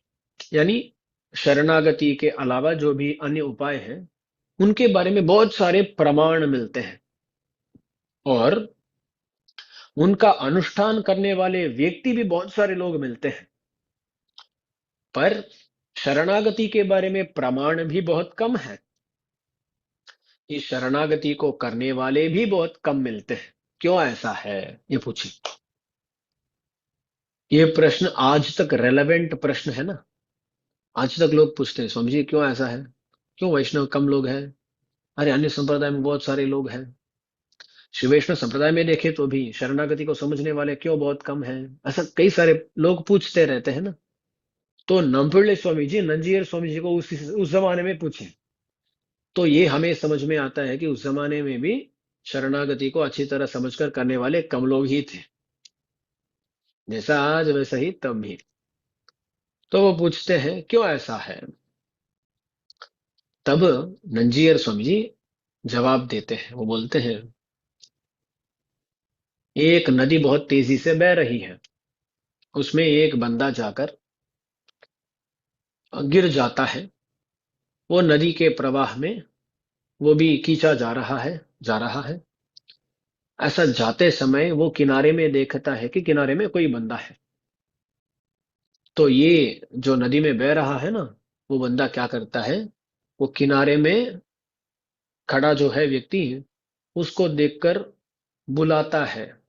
यानी शरणागति के अलावा जो भी अन्य उपाय हैं उनके बारे में बहुत सारे प्रमाण मिलते हैं, और उनका अनुष्ठान करने वाले व्यक्ति भी बहुत सारे लोग मिलते हैं। पर शरणागति के बारे में प्रमाण भी बहुत कम है। इस शरणागति को करने वाले भी बहुत कम मिलते हैं। क्यों ऐसा है, ये पूछे। ये प्रश्न आज तक रेलेवेंट प्रश्न है ना। आज तक लोग पूछते हैं, स्वामी जी क्यों ऐसा है, क्यों वैष्णव कम लोग हैं, अरे अन्य संप्रदाय में बहुत सारे लोग हैं। श्री वैष्णव संप्रदाय में देखे तो भी शरणागति को समझने वाले क्यों बहुत कम हैं। ऐसा कई सारे लोग पूछते रहते हैं ना। तो नंपिल्ले स्वामी जी, नंजीर स्वामी जी को उस जमाने में पूछे, तो ये हमें समझ में आता है कि उस जमाने में भी शरणागति को अच्छी तरह समझकर करने वाले कम लोग ही थे। जैसा आज वैसा ही तब भी। तो वो पूछते हैं क्यों ऐसा है। तब नंजीर स्वामी जी जवाब देते हैं। वो बोलते हैं, एक नदी बहुत तेजी से बह रही है, उसमें एक बंदा जाकर गिर जाता है। वो नदी के प्रवाह में वो भी खींचा जा रहा है। ऐसा जाते समय वो किनारे में देखता है कि किनारे में कोई बंदा है। तो ये जो नदी में बह रहा है ना, वो बंदा क्या करता है, वो किनारे में खड़ा जो है व्यक्ति, उसको देखकर बुलाता है,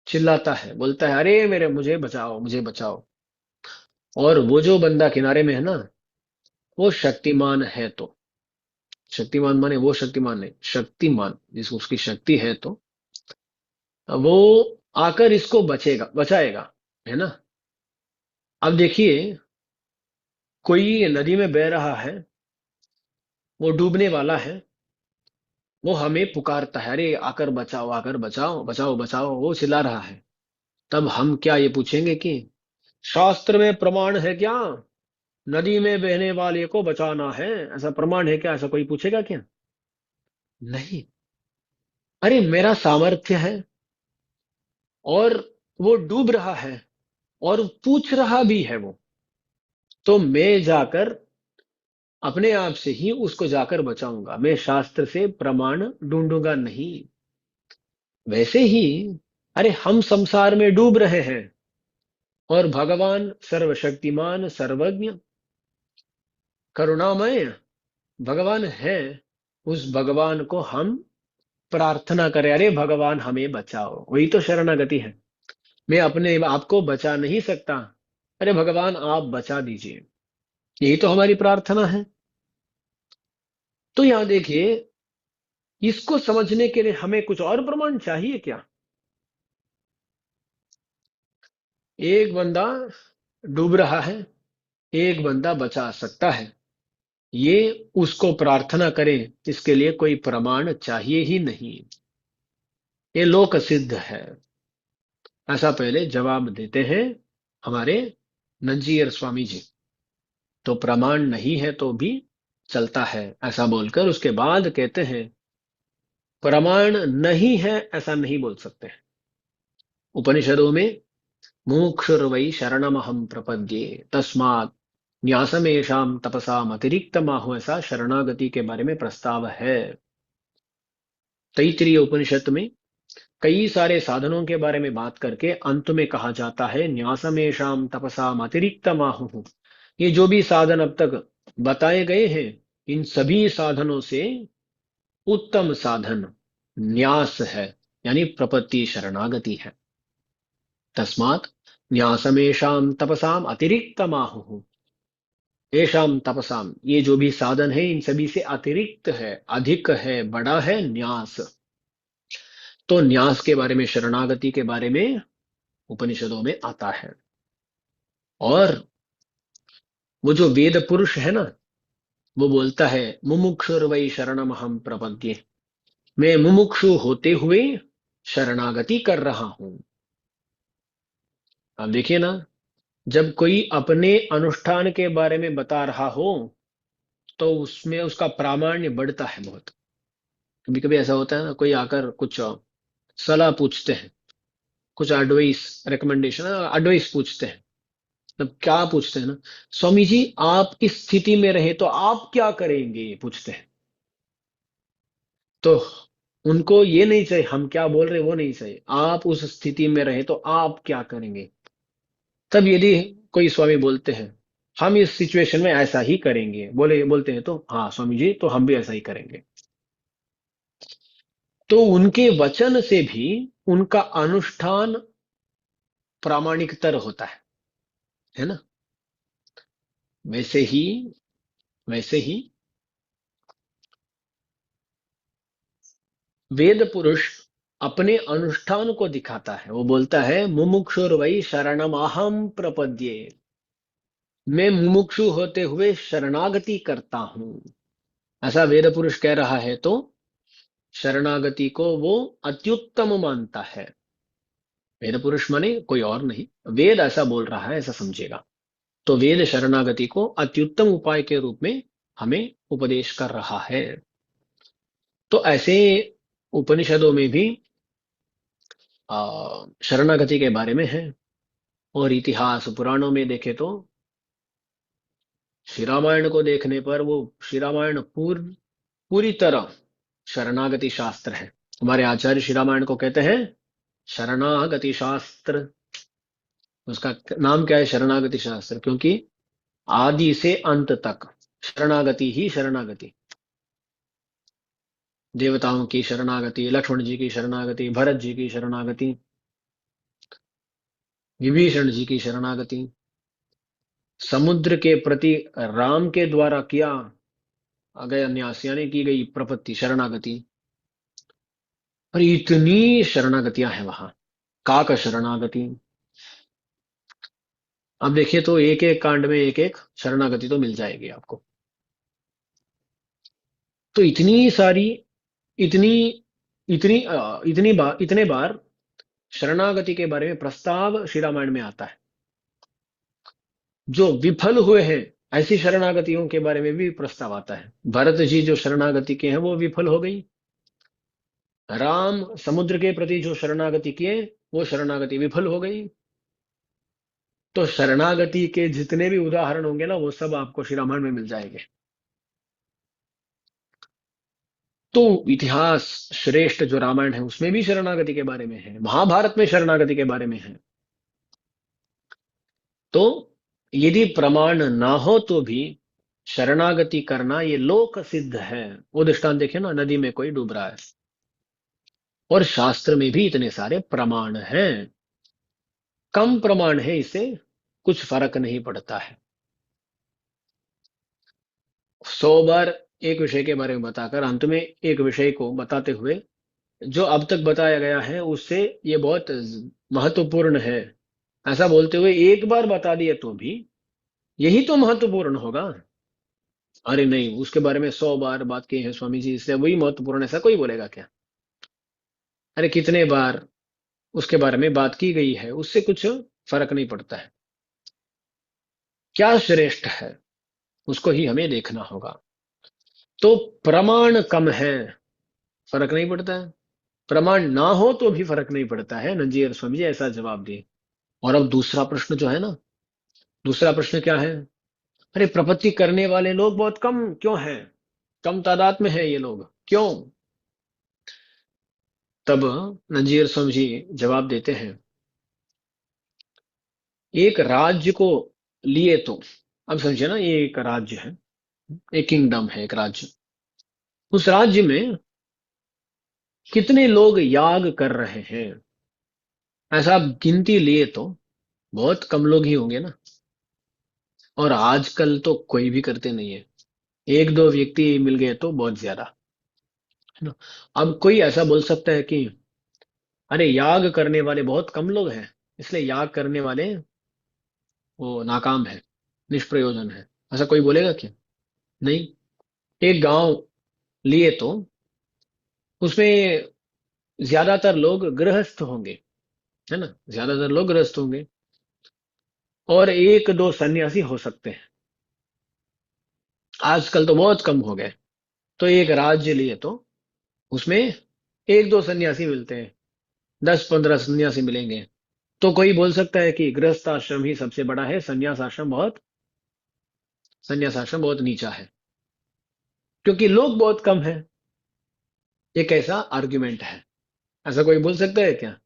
चिल्लाता है, बोलता है अरे मेरे, मुझे बचाओ, मुझे बचाओ। और वो जो बंदा किनारे में है ना, वो शक्तिमान है। तो शक्तिमान माने वो शक्तिमान नहीं, शक्तिमान जिसको उसकी शक्ति है, तो वो आकर इसको बचाएगा, है ना। अब देखिए, कोई नदी में बह रहा है, वो डूबने वाला है, वो हमें पुकारता है, अरे आकर बचाओ, आकर बचाओ, बचाओ बचाओ, वो चिल्ला रहा है। तब हम क्या ये पूछेंगे कि शास्त्र में प्रमाण है क्या, नदी में बहने वाले को बचाना है, ऐसा प्रमाण है क्या, ऐसा कोई पूछेगा क्या। नहीं। अरे मेरा सामर्थ्य है, और वो डूब रहा है, और पूछ रहा भी है वो, तो मैं जाकर अपने आप से ही उसको जाकर बचाऊंगा, मैं शास्त्र से प्रमाण ढूंढूंगा नहीं। वैसे ही, अरे हम संसार में डूब रहे हैं, और भगवान सर्वशक्तिमान सर्वज्ञ करुणामय भगवान है, उस भगवान को हम प्रार्थना करें, अरे भगवान हमें बचाओ, वही तो शरणागति है। मैं अपने आप को बचा नहीं सकता, अरे भगवान आप बचा दीजिए, यही तो हमारी प्रार्थना है। तो यहां देखिए, इसको समझने के लिए हमें कुछ और प्रमाण चाहिए क्या। एक बंदा डूब रहा है, एक बंदा बचा सकता है, ये उसको प्रार्थना करें, इसके लिए कोई प्रमाण चाहिए ही नहीं, ये लोक सिद्ध है। ऐसा पहले जवाब देते हैं हमारे नंजीर स्वामी जी। तो प्रमाण नहीं है तो भी चलता है, ऐसा बोलकर उसके बाद कहते हैं प्रमाण नहीं है ऐसा नहीं बोल सकते। उपनिषदों में मुमुक्षुर्वै शरणमहं प्रपद्ये तस्मात् न्यासमेषाम तपसाम अतिरिक्तमाहु, ऐसा शरणागति के बारे में प्रस्ताव है। तैत्तिरीय उपनिषद में कई सारे साधनों के बारे में बात करके अंत में कहा जाता है न्यासमेषाम तपसाम अतिरिक्तमाहु। ये जो भी साधन अब तक बताए गए हैं, इन सभी साधनों से उत्तम साधन न्यास है, यानी प्रपत्ति शरणागति है। तस्मात् न्यासमेषाम तपसाम अतिरिक्तमाहु, येषाम तपसाम, ये जो भी साधन है इन सभी से अतिरिक्त है, अधिक है, बड़ा है न्यास। तो न्यास के बारे में, शरणागति के बारे में उपनिषदों में आता है। और वो जो वेद पुरुष है ना, वो बोलता है मुमुक्षुर्वै शरणमहं प्रपद्ये, मैं मुमुक्षु होते हुए शरणागति कर रहा हूं। अब देखिए ना, जब कोई अपने अनुष्ठान के बारे में बता रहा हो, तो उसमें उसका प्रामाण्य बढ़ता है बहुत। कभी कभी ऐसा होता है ना, कोई आकर कुछ सलाह पूछते हैं, कुछ एडवाइस, रिकमेंडेशन, एडवाइस पूछते हैं, मतलब क्या पूछते हैं ना, स्वामी जी आप इस स्थिति में रहे तो आप क्या करेंगे, पूछते हैं। तो उनको ये नहीं चाहिए हम क्या बोल रहे, वो नहीं चाहिए, आप उस स्थिति में रहे तो आप क्या करेंगे। तब यदि कोई स्वामी बोलते हैं हम इस सिचुएशन में ऐसा ही करेंगे, बोलते हैं तो हाँ स्वामी जी तो हम भी ऐसा ही करेंगे। तो उनके वचन से भी उनका अनुष्ठान प्रामाणिकतर होता है ना। वैसे ही वैसे ही वेद पुरुष अपने अनुष्ठान को दिखाता है। वो बोलता है मुमुक्षुर वै शरणम अहम प्रपद्ये, मैं मुमुक्षु होते हुए शरणागति करता हूं, ऐसा वेद पुरुष कह रहा है। तो शरणागति को वो अत्युत्तम मानता है। वेद पुरुष माने कोई और नहीं, वेद ऐसा बोल रहा है ऐसा समझेगा। तो वेद शरणागति को अत्युत्तम उपाय के रूप में हमें उपदेश कर रहा है। तो ऐसे उपनिषदों में भी शरणागति के बारे में है। और इतिहास पुराणों में देखे तो श्री रामायण को देखने पर वो श्री रामायण पूरी तरह शरणागति शास्त्र है। हमारे आचार्य श्री रामायण को कहते हैं शरणागति शास्त्र। उसका नाम क्या है, शरणागति शास्त्र, क्योंकि आदि से अंत तक शरणागति ही शरणागति। देवताओं की शरणागति, लक्ष्मण जी की शरणागति, भरत जी की शरणागति, विभीषण जी की शरणागति, समुद्र के प्रति राम के द्वारा किया गया न्यास यानी की गई प्रपत्ति शरणागति। और इतनी शरणागतियां हैं वहां, काक शरणागति। अब देखिए तो एक एक कांड में एक एक शरणागति तो मिल जाएगी आपको। तो इतनी सारी, इतनी इतने बार शरणागति के बारे में प्रस्ताव श्री रामायण में आता है। जो विफल हुए हैं ऐसी शरणागतियों के बारे में भी प्रस्ताव आता है। भरत जी जो शरणागति के हैं वो विफल हो गई। राम समुद्र के प्रति जो शरणागति किए वो शरणागति विफल हो गई। तो शरणागति के जितने भी उदाहरण होंगे ना वो सब आपको श्री रामायण में मिल जाएंगे। तो इतिहास श्रेष्ठ जो रामायण है उसमें भी शरणागति के बारे में है, महाभारत में शरणागति के बारे में है। तो यदि प्रमाण ना हो तो भी शरणागति करना ये लोक सिद्ध है। वो दृष्टांत देखे ना, नदी में कोई डूब रहा है और शास्त्र में भी इतने सारे प्रमाण हैं। कम प्रमाण है, इससे कुछ फर्क नहीं पड़ता है। 100 बार एक विषय के बारे में बताकर अंत में एक विषय को बताते हुए जो अब तक बताया गया है उससे ये बहुत महत्वपूर्ण है, ऐसा बोलते हुए एक बार बता दिए तो भी यही तो महत्वपूर्ण होगा। अरे नहीं, उसके बारे में 100 बार बात की है स्वामी जी इसलिए वही महत्वपूर्ण, ऐसा कोई बोलेगा क्या। अरे कितने बार उसके बारे में बात की गई है उससे कुछ फर्क नहीं पड़ता है। क्या श्रेष्ठ है उसको ही हमें देखना होगा। तो प्रमाण कम है, फर्क नहीं पड़ता है। प्रमाण ना हो तो भी फर्क नहीं पड़ता है, नंजीर स्वामी जी ऐसा जवाब दिए। और अब दूसरा प्रश्न जो है ना, दूसरा प्रश्न क्या है, अरे प्रपत्ति करने वाले लोग बहुत कम क्यों हैं, कम तादाद में है ये लोग क्यों। तब नंजीर स्वामी जी जवाब देते हैं, एक राज्य को लिए तो, अब समझिए ना ये एक राज्य है, एक किंगडम है, एक राज्य। उस राज्य में कितने लोग याग कर रहे हैं, ऐसा आप गिनती लिए तो बहुत कम लोग ही होंगे ना। और आजकल तो कोई भी करते नहीं है, एक दो व्यक्ति मिल गए तो बहुत ज्यादा, है ना। अब कोई ऐसा बोल सकता है कि अरे याग करने वाले बहुत कम लोग हैं इसलिए याग करने वाले वो नाकाम है, निष्प्रयोजन है, ऐसा कोई बोलेगा क्या। नहीं। एक गांव लिए तो उसमें ज्यादातर लोग गृहस्थ होंगे, है ना, ज्यादातर लोग गृहस्थ होंगे और एक दो सन्यासी हो सकते हैं। आजकल तो बहुत कम हो गए। तो एक राज्य लिए तो उसमें एक दो सन्यासी मिलते हैं, 10-15 सन्यासी मिलेंगे। तो कोई बोल सकता है कि गृहस्थ आश्रम ही सबसे बड़ा है, संन्यास आश्रम बहुत नीचा है, क्योंकि लोग बहुत कम हैं। ये कैसा आर्ग्यूमेंट है? ऐसा कोई बोल सकता है क्या?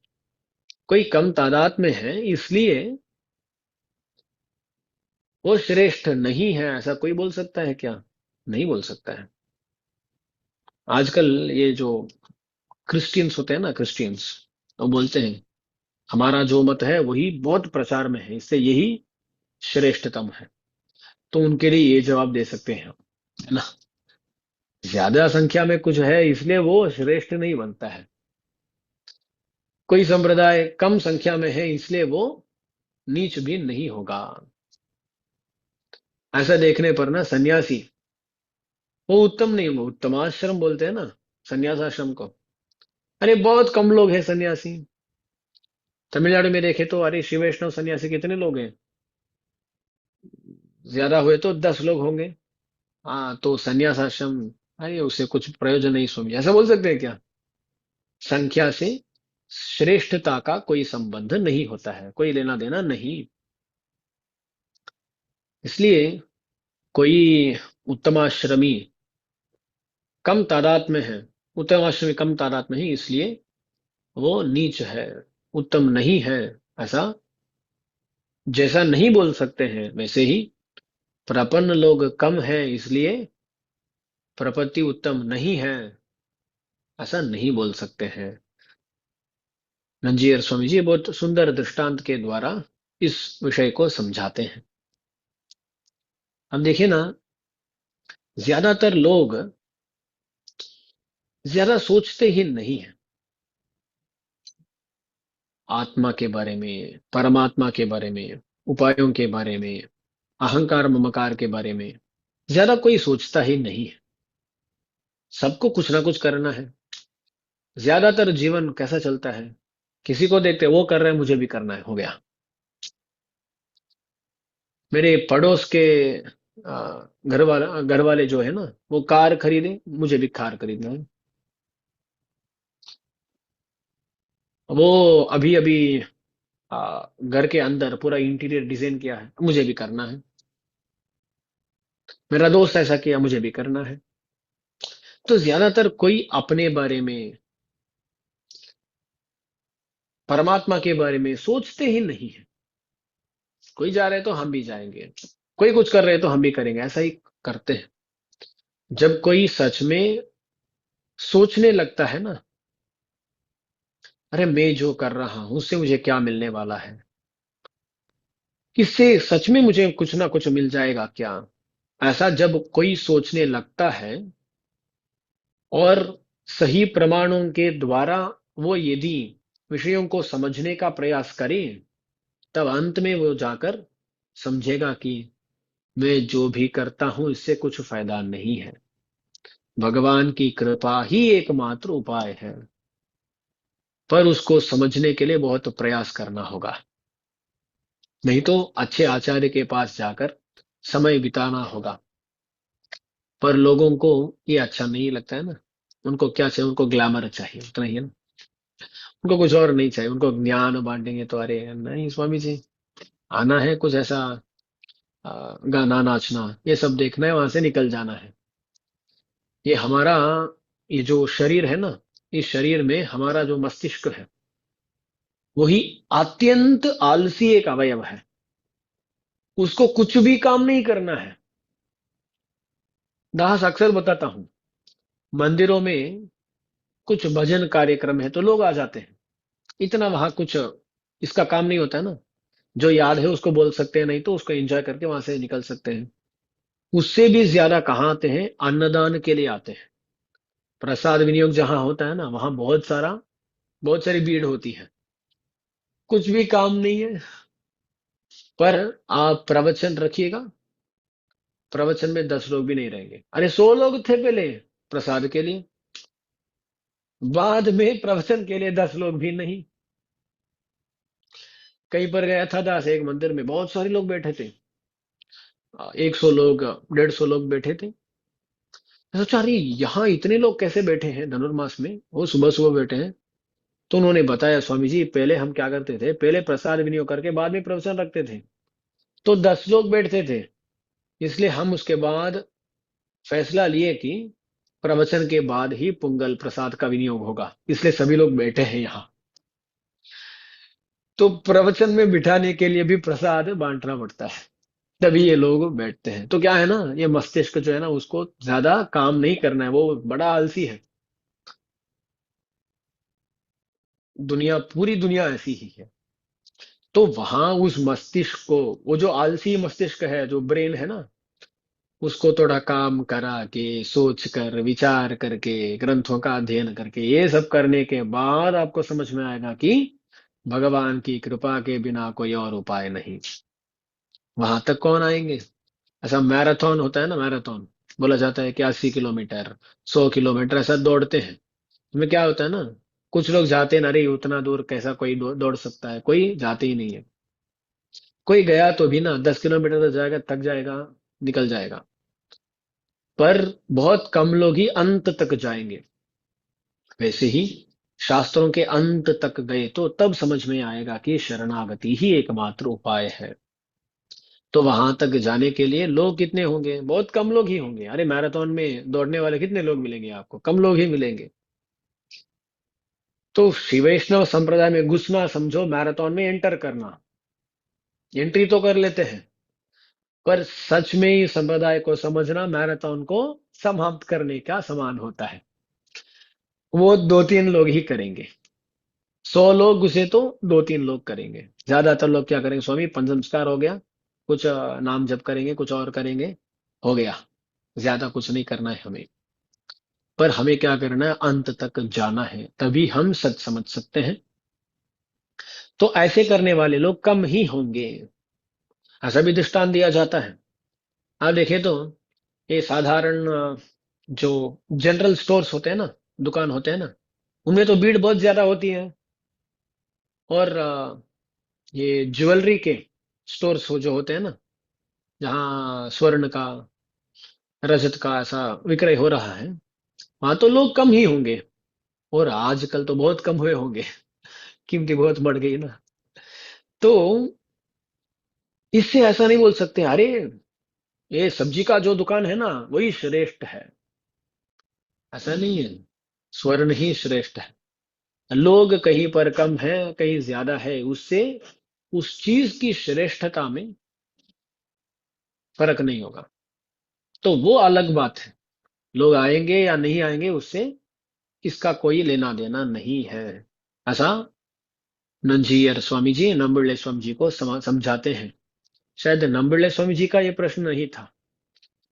कोई कम तादाद में है इसलिए वो श्रेष्ठ नहीं है, ऐसा कोई बोल सकता है क्या? नहीं बोल सकता है। आजकल ये जो क्रिश्चियंस होते हैं ना, क्रिश्चियंस, वो बोलते हैं हमारा जो मत है वही बहुत प्रचार में है, इससे यही श्रेष्ठतम है। तो उनके लिए ये जवाब दे सकते हैं, है ना? ज्यादा संख्या में कुछ है इसलिए वो श्रेष्ठ नहीं बनता है। कोई संप्रदाय कम संख्या में है इसलिए वो नीच भी नहीं होगा। ऐसा देखने पर ना सन्यासी वो उत्तम नहीं, वो उत्तमाश्रम बोलते हैं ना सन्यास आश्रम को। अरे बहुत कम लोग हैं सन्यासी। तमिलनाडु में देखे तो अरे श्री वैष्णव सन्यासी कितने लोग हैं? ज्यादा हुए तो 10 लोग होंगे। हाँ, तो सन्यास आश्रम, अरे उससे कुछ प्रयोजन नहीं स्वामी, ऐसा बोल सकते हैं क्या? संख्या से श्रेष्ठता का कोई संबंध नहीं होता है, कोई लेना देना नहीं। इसलिए कोई उत्तमाश्रमी कम तादाद में है, उत्तमाश्रमी कम तादाद में ही इसलिए वो नीच है, उत्तम नहीं है, ऐसा जैसा नहीं बोल सकते हैं। वैसे ही प्रपन्न लोग कम हैं इसलिए प्रपत्ति उत्तम नहीं है, ऐसा नहीं बोल सकते हैं। नंजीर स्वामी जी बहुत सुंदर दृष्टांत के द्वारा इस विषय को समझाते हैं। अब देखिए ना, ज्यादातर लोग ज्यादा सोचते ही नहीं है आत्मा के बारे में, परमात्मा के बारे में, उपायों के बारे में, अहंकार ममकार के बारे में ज्यादा कोई सोचता ही नहीं है। सबको कुछ ना कुछ करना है। ज्यादातर जीवन कैसा चलता है? किसी को देखते वो कर रहे हैं मुझे भी करना है, हो गया। मेरे पड़ोस के घर वाले जो है ना, वो कार खरीदे, मुझे भी कार खरीदना है। वो अभी अभी घर के अंदर पूरा इंटीरियर डिजाइन किया है, मुझे भी करना है। मेरा दोस्त ऐसा किया, मुझे भी करना है। तो ज्यादातर कोई अपने बारे में, परमात्मा के बारे में सोचते ही नहीं है। कोई जा रहे तो हम भी जाएंगे, कोई कुछ कर रहे तो हम भी करेंगे, ऐसा ही करते हैं। जब कोई सच में सोचने लगता है ना, अरे मैं जो कर रहा हूं उससे मुझे क्या मिलने वाला है, इससे सच में मुझे कुछ ना कुछ मिल जाएगा क्या, ऐसा जब कोई सोचने लगता है और सही प्रमाणों के द्वारा वो यदि विषयों को समझने का प्रयास करे, तब अंत में वो जाकर समझेगा कि मैं जो भी करता हूं इससे कुछ फायदा नहीं है। भगवान की कृपा ही एकमात्र उपाय है, पर उसको समझने के लिए बहुत प्रयास करना होगा। नहीं तो अच्छे आचार्य के पास जाकर समय बिताना होगा। पर लोगों को ये अच्छा नहीं लगता है ना। उनको क्या चाहिए? उनको ग्लैमर चाहिए, उतना ही है ना। उनको कुछ और नहीं चाहिए। उनको ज्ञान बांटेंगे तो अरे नहीं स्वामी जी, आना है कुछ ऐसा, गाना नाचना ये सब देखना है, वहां से निकल जाना है। ये हमारा, ये जो शरीर है ना, इस शरीर में हमारा जो मस्तिष्क है वही अत्यंत आलसी एक अवयव है। उसको कुछ भी काम नहीं करना है। दास अक्सर बताता हूं, मंदिरों में कुछ भजन कार्यक्रम है तो लोग आ जाते हैं। इतना वहां कुछ इसका काम नहीं होता है ना। जो याद है उसको बोल सकते हैं, नहीं तो उसको एंजॉय करके वहां से निकल सकते हैं। उससे भी ज्यादा कहाँ आते हैं? अन्नदान के लिए आते हैं। प्रसाद विनियोग जहां होता है ना, वहां बहुत सारी भीड़ होती है। कुछ भी काम नहीं है। पर आप प्रवचन रखिएगा, प्रवचन में 10 लोग भी नहीं रहेंगे। अरे 100 लोग थे पहले प्रसाद के लिए, बाद में प्रवचन के लिए 10 लोग भी नहीं। कहीं पर गया था दास, एक मंदिर में बहुत सारे लोग बैठे थे, 100 लोग, 150 लोग बैठे थे। मैं सोचा अरे यहाँ इतने लोग कैसे बैठे हैं धनुर्मास में, वो सुबह सुबह बैठे हैं। तो उन्होंने बताया, स्वामी जी पहले हम क्या करते थे, पहले प्रसाद विनियोग करके बाद में प्रवचन रखते थे, तो 10 लोग बैठते थे। इसलिए हम उसके बाद फैसला लिए कि प्रवचन के बाद ही पुंगल प्रसाद का विनियोग होगा, इसलिए सभी लोग बैठे हैं यहाँ। तो प्रवचन में बिठाने के लिए भी प्रसाद बांटना पड़ता है, तभी ये लोग बैठते हैं। तो क्या है ना, ये मस्तिष्क जो है ना, उसको ज्यादा काम नहीं करना है, वो बड़ा आलसी है। दुनिया, पूरी दुनिया ऐसी ही है। तो वहां उस मस्तिष्क को, वो जो आलसी मस्तिष्क है, जो ब्रेन है ना, उसको थोड़ा काम करा के, सोच कर, विचार करके, ग्रंथों का अध्ययन करके, ये सब करने के बाद आपको समझ में आएगा कि भगवान की कृपा के बिना कोई और उपाय नहीं। वहां तक कौन आएंगे? ऐसा मैराथन होता है ना, मैराथन बोला जाता है कि 80 किलोमीटर, 100 किलोमीटर ऐसा दौड़ते हैं। इसमें क्या होता है ना, कुछ लोग जाते ना, रही उतना दूर कैसा कोई दौड़ सकता है, कोई जाते ही नहीं है। कोई गया तो भी ना 10 किलोमीटर तक जाएगा, थक जाएगा, निकल जाएगा। पर बहुत कम लोग ही अंत तक जाएंगे। वैसे ही शास्त्रों के अंत तक गए तो तब समझ में आएगा कि शरणागति ही एकमात्र उपाय है। तो वहां तक जाने के लिए लोग कितने होंगे? बहुत कम लोग ही होंगे। अरे मैराथन में दौड़ने वाले कितने लोग मिलेंगे आपको? कम लोग ही मिलेंगे। तो श्री वैष्णव संप्रदाय में घुसना समझो मैराथन में एंटर करना। एंट्री तो कर लेते हैं, पर सच में ही संप्रदाय को समझना मैराथन को समाप्त करने का समान होता है। वो 2-3 लोग ही करेंगे। 100 लोग घुसे तो 2-3 लोग करेंगे। ज्यादातर लोग क्या करेंगे, स्वामी पंच संस्कार हो गया, कुछ नाम जप करेंगे, कुछ और करेंगे, हो गया। ज्यादा कुछ नहीं करना है हमें। पर हमें क्या करना है, अंत तक जाना है, तभी हम सच समझ सकते हैं। तो ऐसे करने वाले लोग कम ही होंगे। ऐसा भी दृष्टांत दिया जाता है। आप देखें तो ये साधारण जो जनरल स्टोर्स होते हैं ना, दुकान होते हैं ना, उनमें तो भीड़ बहुत ज्यादा होती है। और ये ज्वेलरी के स्टोर्स हो जो होते हैं ना, जहाँ स्वर्ण का, रजत का ऐसा विक्रय हो रहा है, वहां तो लोग कम ही होंगे। और आजकल तो बहुत कम हुए होंगे, कीमती बहुत बढ़ गई ना। तो इससे ऐसा नहीं बोल सकते, अरे ये सब्जी का जो दुकान है ना वही श्रेष्ठ है। ऐसा नहीं है, स्वर्ण ही श्रेष्ठ है। लोग कहीं पर कम है, कहीं ज्यादा है, उससे उस चीज की श्रेष्ठता में फर्क नहीं होगा। तो वो अलग बात है। लोग आएंगे या नहीं आएंगे, उससे इसका कोई लेना देना नहीं है। ऐसा नंजीयर स्वामी जी नंबरले स्वामी जी को समझाते हैं। शायद नंबरले स्वामी जी का ये प्रश्न नहीं था।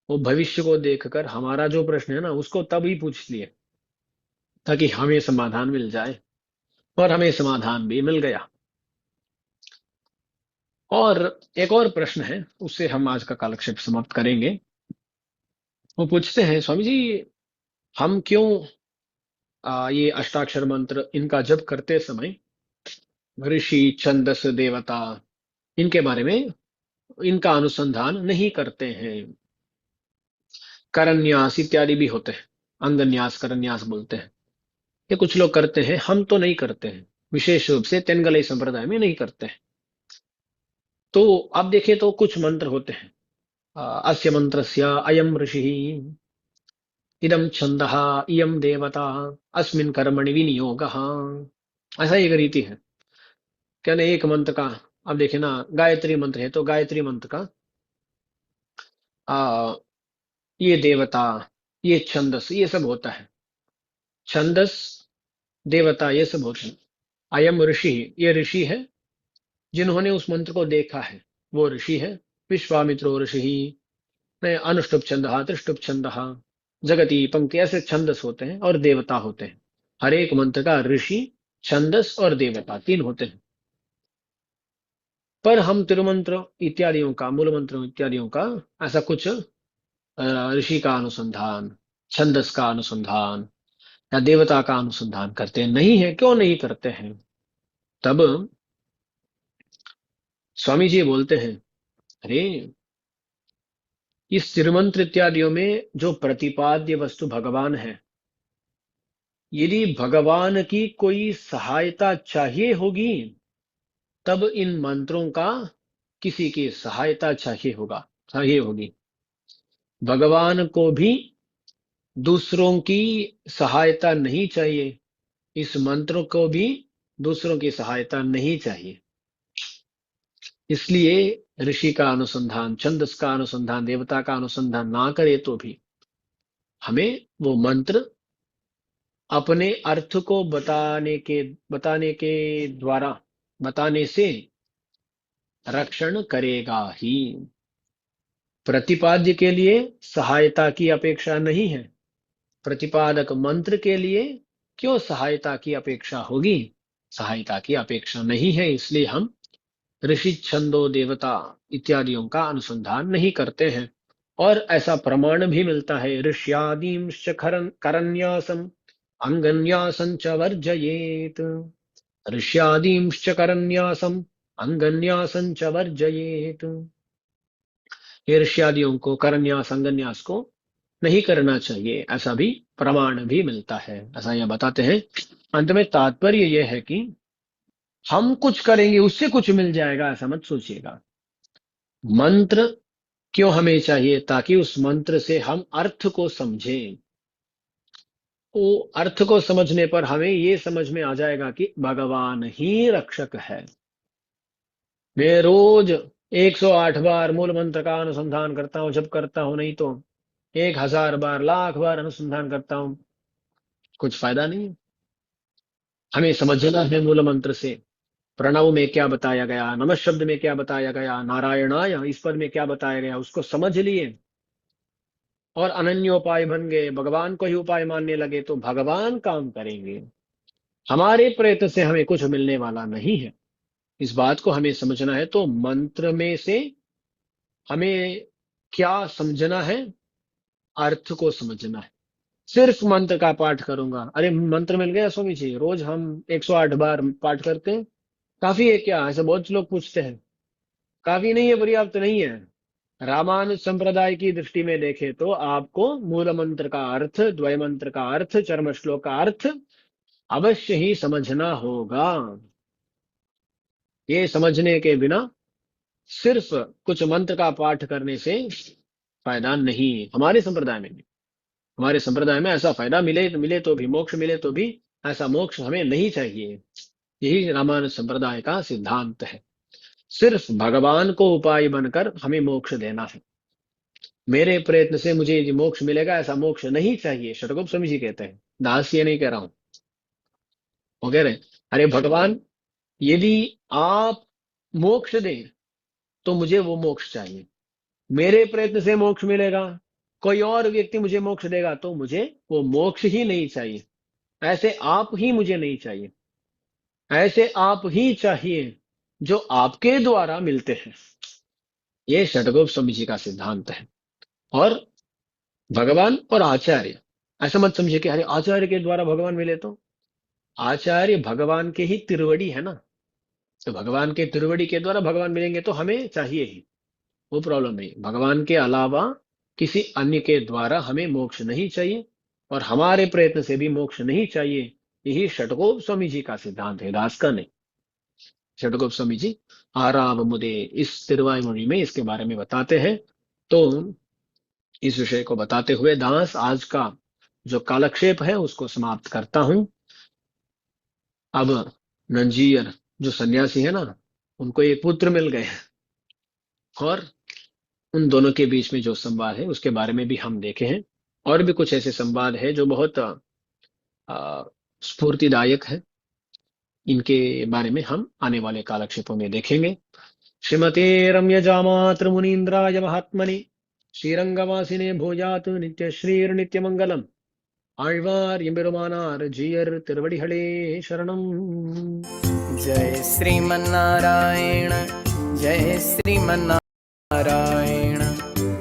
वो भविष्य को देखकर हमारा जो प्रश्न है ना, उसको तभी पूछ लिए, ताकि हमें समाधान मिल जाए। और हमें समाधान भी मिल गया। और एक और प्रश्न है, उससे हम आज का कालक्षेप समाप्त करेंगे। वो पूछते हैं, स्वामी जी हम क्यों ये अष्टाक्षर मंत्र इनका जप करते समय ऋषि, छंदस, देवता, इनके बारे में, इनका अनुसंधान नहीं करते हैं? करन्यास इत्यादि भी होते हैं, अंगन्यास, करन्यास बोलते हैं। ये कुछ लोग करते हैं, हम तो नहीं करते हैं। विशेष रूप से तेनगलई संप्रदाय में नहीं करते हैं। तो आप देखें तो कुछ मंत्र होते हैं, अस्य मंत्रस्य अयम ऋषि, इदम छंदः, इयम देवता, अस्मिन् कर्मणि विनियोगः। ऐसा एक रीति है। क्या नहीं, एक मंत्र का, अब देखे ना, गायत्री मंत्र है तो गायत्री मंत्र का आ, ये देवता, ये छंदस, ये सब होता है। छंदस, देवता, ये सब होते हैं। अयम ऋषि, ये ऋषि है, जिन्होंने उस मंत्र को देखा है, वो ऋषि है। विश्वामित्रो ऋषि, अनुष्टुप छंद, त्रिष्टुप छंद, जगती पंक्ति, ऐसे छंदस होते हैं और देवता होते हैं। हर एक मंत्र का ऋषि, छंदस और देवता तीन होते हैं। पर हम तिरुमंत्र इत्यादियों का, मूल मंत्र इत्यादियों का ऐसा कुछ ऋषि का अनुसंधान, छंदस का अनुसंधान या देवता का अनुसंधान करते नहीं है। क्यों नहीं करते हैं? तब स्वामी जी बोलते हैं, अरे इस तिरुमंत्र इत्यादियों में जो प्रतिपाद्य वस्तु भगवान है, यदि भगवान की कोई सहायता चाहिए होगी, तब इन मंत्रों का किसी की सहायता चाहिए होगी। भगवान को भी दूसरों की सहायता नहीं चाहिए, इस मंत्र को भी दूसरों की सहायता नहीं चाहिए। इसलिए ऋषि का अनुसंधान, छंदस का अनुसंधान, देवता का अनुसंधान ना करे तो भी हमें वो मंत्र अपने अर्थ को बताने से रक्षण करेगा ही। प्रतिपाद्य के लिए सहायता की अपेक्षा नहीं है, प्रतिपादक मंत्र के लिए क्यों सहायता की अपेक्षा होगी? सहायता की अपेक्षा नहीं है, इसलिए हम ऋषि, छंदो, देवता इत्यादियों का अनुसंधान नहीं करते हैं। और ऐसा प्रमाण भी मिलता है, ऋष्यादींश्च करन्यासम अंगन्यासं च वर्जयेत। ऋष्यादींश्च करन्यासम अंगन्यासं च वर्जयेत। ये ऋष्यादियों को, करन्यास, अंगन्यास को नहीं करना चाहिए, ऐसा भी प्रमाण भी मिलता है, ऐसा यह बताते हैं। अंत में तात्पर्य यह है कि हम कुछ करेंगे उससे कुछ मिल जाएगा, ऐसा मत सोचिएगा। मंत्र क्यों हमें चाहिए? ताकि उस मंत्र से हम अर्थ को समझें। वो अर्थ को समझने पर हमें ये समझ में आ जाएगा कि भगवान ही रक्षक है। मैं रोज 108 बार मूल मंत्र का अनुसंधान करता हूं, जब करता हूं, नहीं तो 1000 बार, लाख बार अनुसंधान करता हूं, कुछ फायदा नहीं है। हमें समझना है मूल मंत्र से, प्रणव में क्या बताया गया, नमः शब्द में क्या बताया गया, नारायणाय इस पद में क्या बताया गया, उसको समझ लिए और अनन्योपाय बन गए, भगवान को ही उपाय मानने लगे, तो भगवान काम करेंगे। हमारे प्रयत्न से हमें कुछ मिलने वाला नहीं है, इस बात को हमें समझना है। तो मंत्र में से हमें क्या समझना है? अर्थ को समझना है। सिर्फ मंत्र का पाठ करूंगा, अरे मंत्र मिल गया स्वामी जी, रोज हम 108 बार पाठ करते हैं, काफी है क्या? ऐसे बहुत लोग पूछते हैं। काफी नहीं है, पर्याप्त नहीं है। रामानुज संप्रदाय की दृष्टि में देखें तो आपको मूल मंत्र का अर्थ, द्वय मंत्र का अर्थ, चर्म श्लोक का अर्थ अवश्य ही समझना होगा। ये समझने के बिना सिर्फ कुछ मंत्र का पाठ करने से फायदा नहीं है, हमारे संप्रदाय में भी। हमारे संप्रदाय में ऐसा फायदा मिले मिले तो भी, मोक्ष मिले तो भी, ऐसा मोक्ष हमें नहीं चाहिए। यही रामानुज संप्रदाय का सिद्धांत है। सिर्फ भगवान को उपाय बनकर हमें मोक्ष देना है। मेरे प्रयत्न से मुझे ये मोक्ष मिलेगा, ऐसा मोक्ष नहीं चाहिए। षटकोप स्वामी जी कहते हैं, दास ये नहीं कह रहा हूं। वो कह रहे हैं, अरे भगवान, यदि आप मोक्ष दें तो मुझे वो मोक्ष चाहिए। मेरे प्रयत्न से मोक्ष मिलेगा, कोई और व्यक्ति मुझे मोक्ष देगा तो मुझे वो मोक्ष ही नहीं चाहिए। ऐसे आप ही मुझे नहीं चाहिए, ऐसे आप ही चाहिए जो आपके द्वारा मिलते हैं। ये षटकोप स्वामी जी का सिद्धांत है। और भगवान और आचार्य, ऐसा मत समझिए कि अरे आचार्य के द्वारा भगवान मिले, तो आचार्य भगवान के ही तिरुवड़ी है ना, तो भगवान के तिरुवड़ी के द्वारा भगवान मिलेंगे तो हमें चाहिए ही, वो प्रॉब्लम नहीं। भगवान के अलावा किसी अन्य के द्वारा हमें मोक्ष नहीं चाहिए, और हमारे प्रयत्न से भी मोक्ष नहीं चाहिए। यही षटकोप स्वामी जी का सिद्धांत है, दास का नहीं। षटकोप स्वामी जी आराम मुदे इस तिरुवायुमणि में इसके बारे में बताते हैं। तो इस विषय को बताते हुए दास आज का जो कालक्षेप है उसको समाप्त करता हूं। अब नंजीर जो सन्यासी है ना, उनको एक पुत्र मिल गए, और उन दोनों के बीच में जो संवाद है उसके बारे में भी हम देखे हैं। और भी कुछ ऐसे संवाद है जो बहुत स्फूर्तिदायक है, इनके बारे में हम आने वाले कालक्षेपों में देखेंगे। श्रीमते रम्यजामातृ मुनीन्द्राय महात्मने श्रीरंगवासिने भूयात नित्य श्रीर्नित्य मंगलम। आழ்வார் எம்பெருமானார் ஜீயர் திருவடிகளே சரணம்। जय श्रीमन्नारायण, जय श्रीमन्नारायण,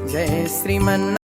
जय श्रीमन्नारायण।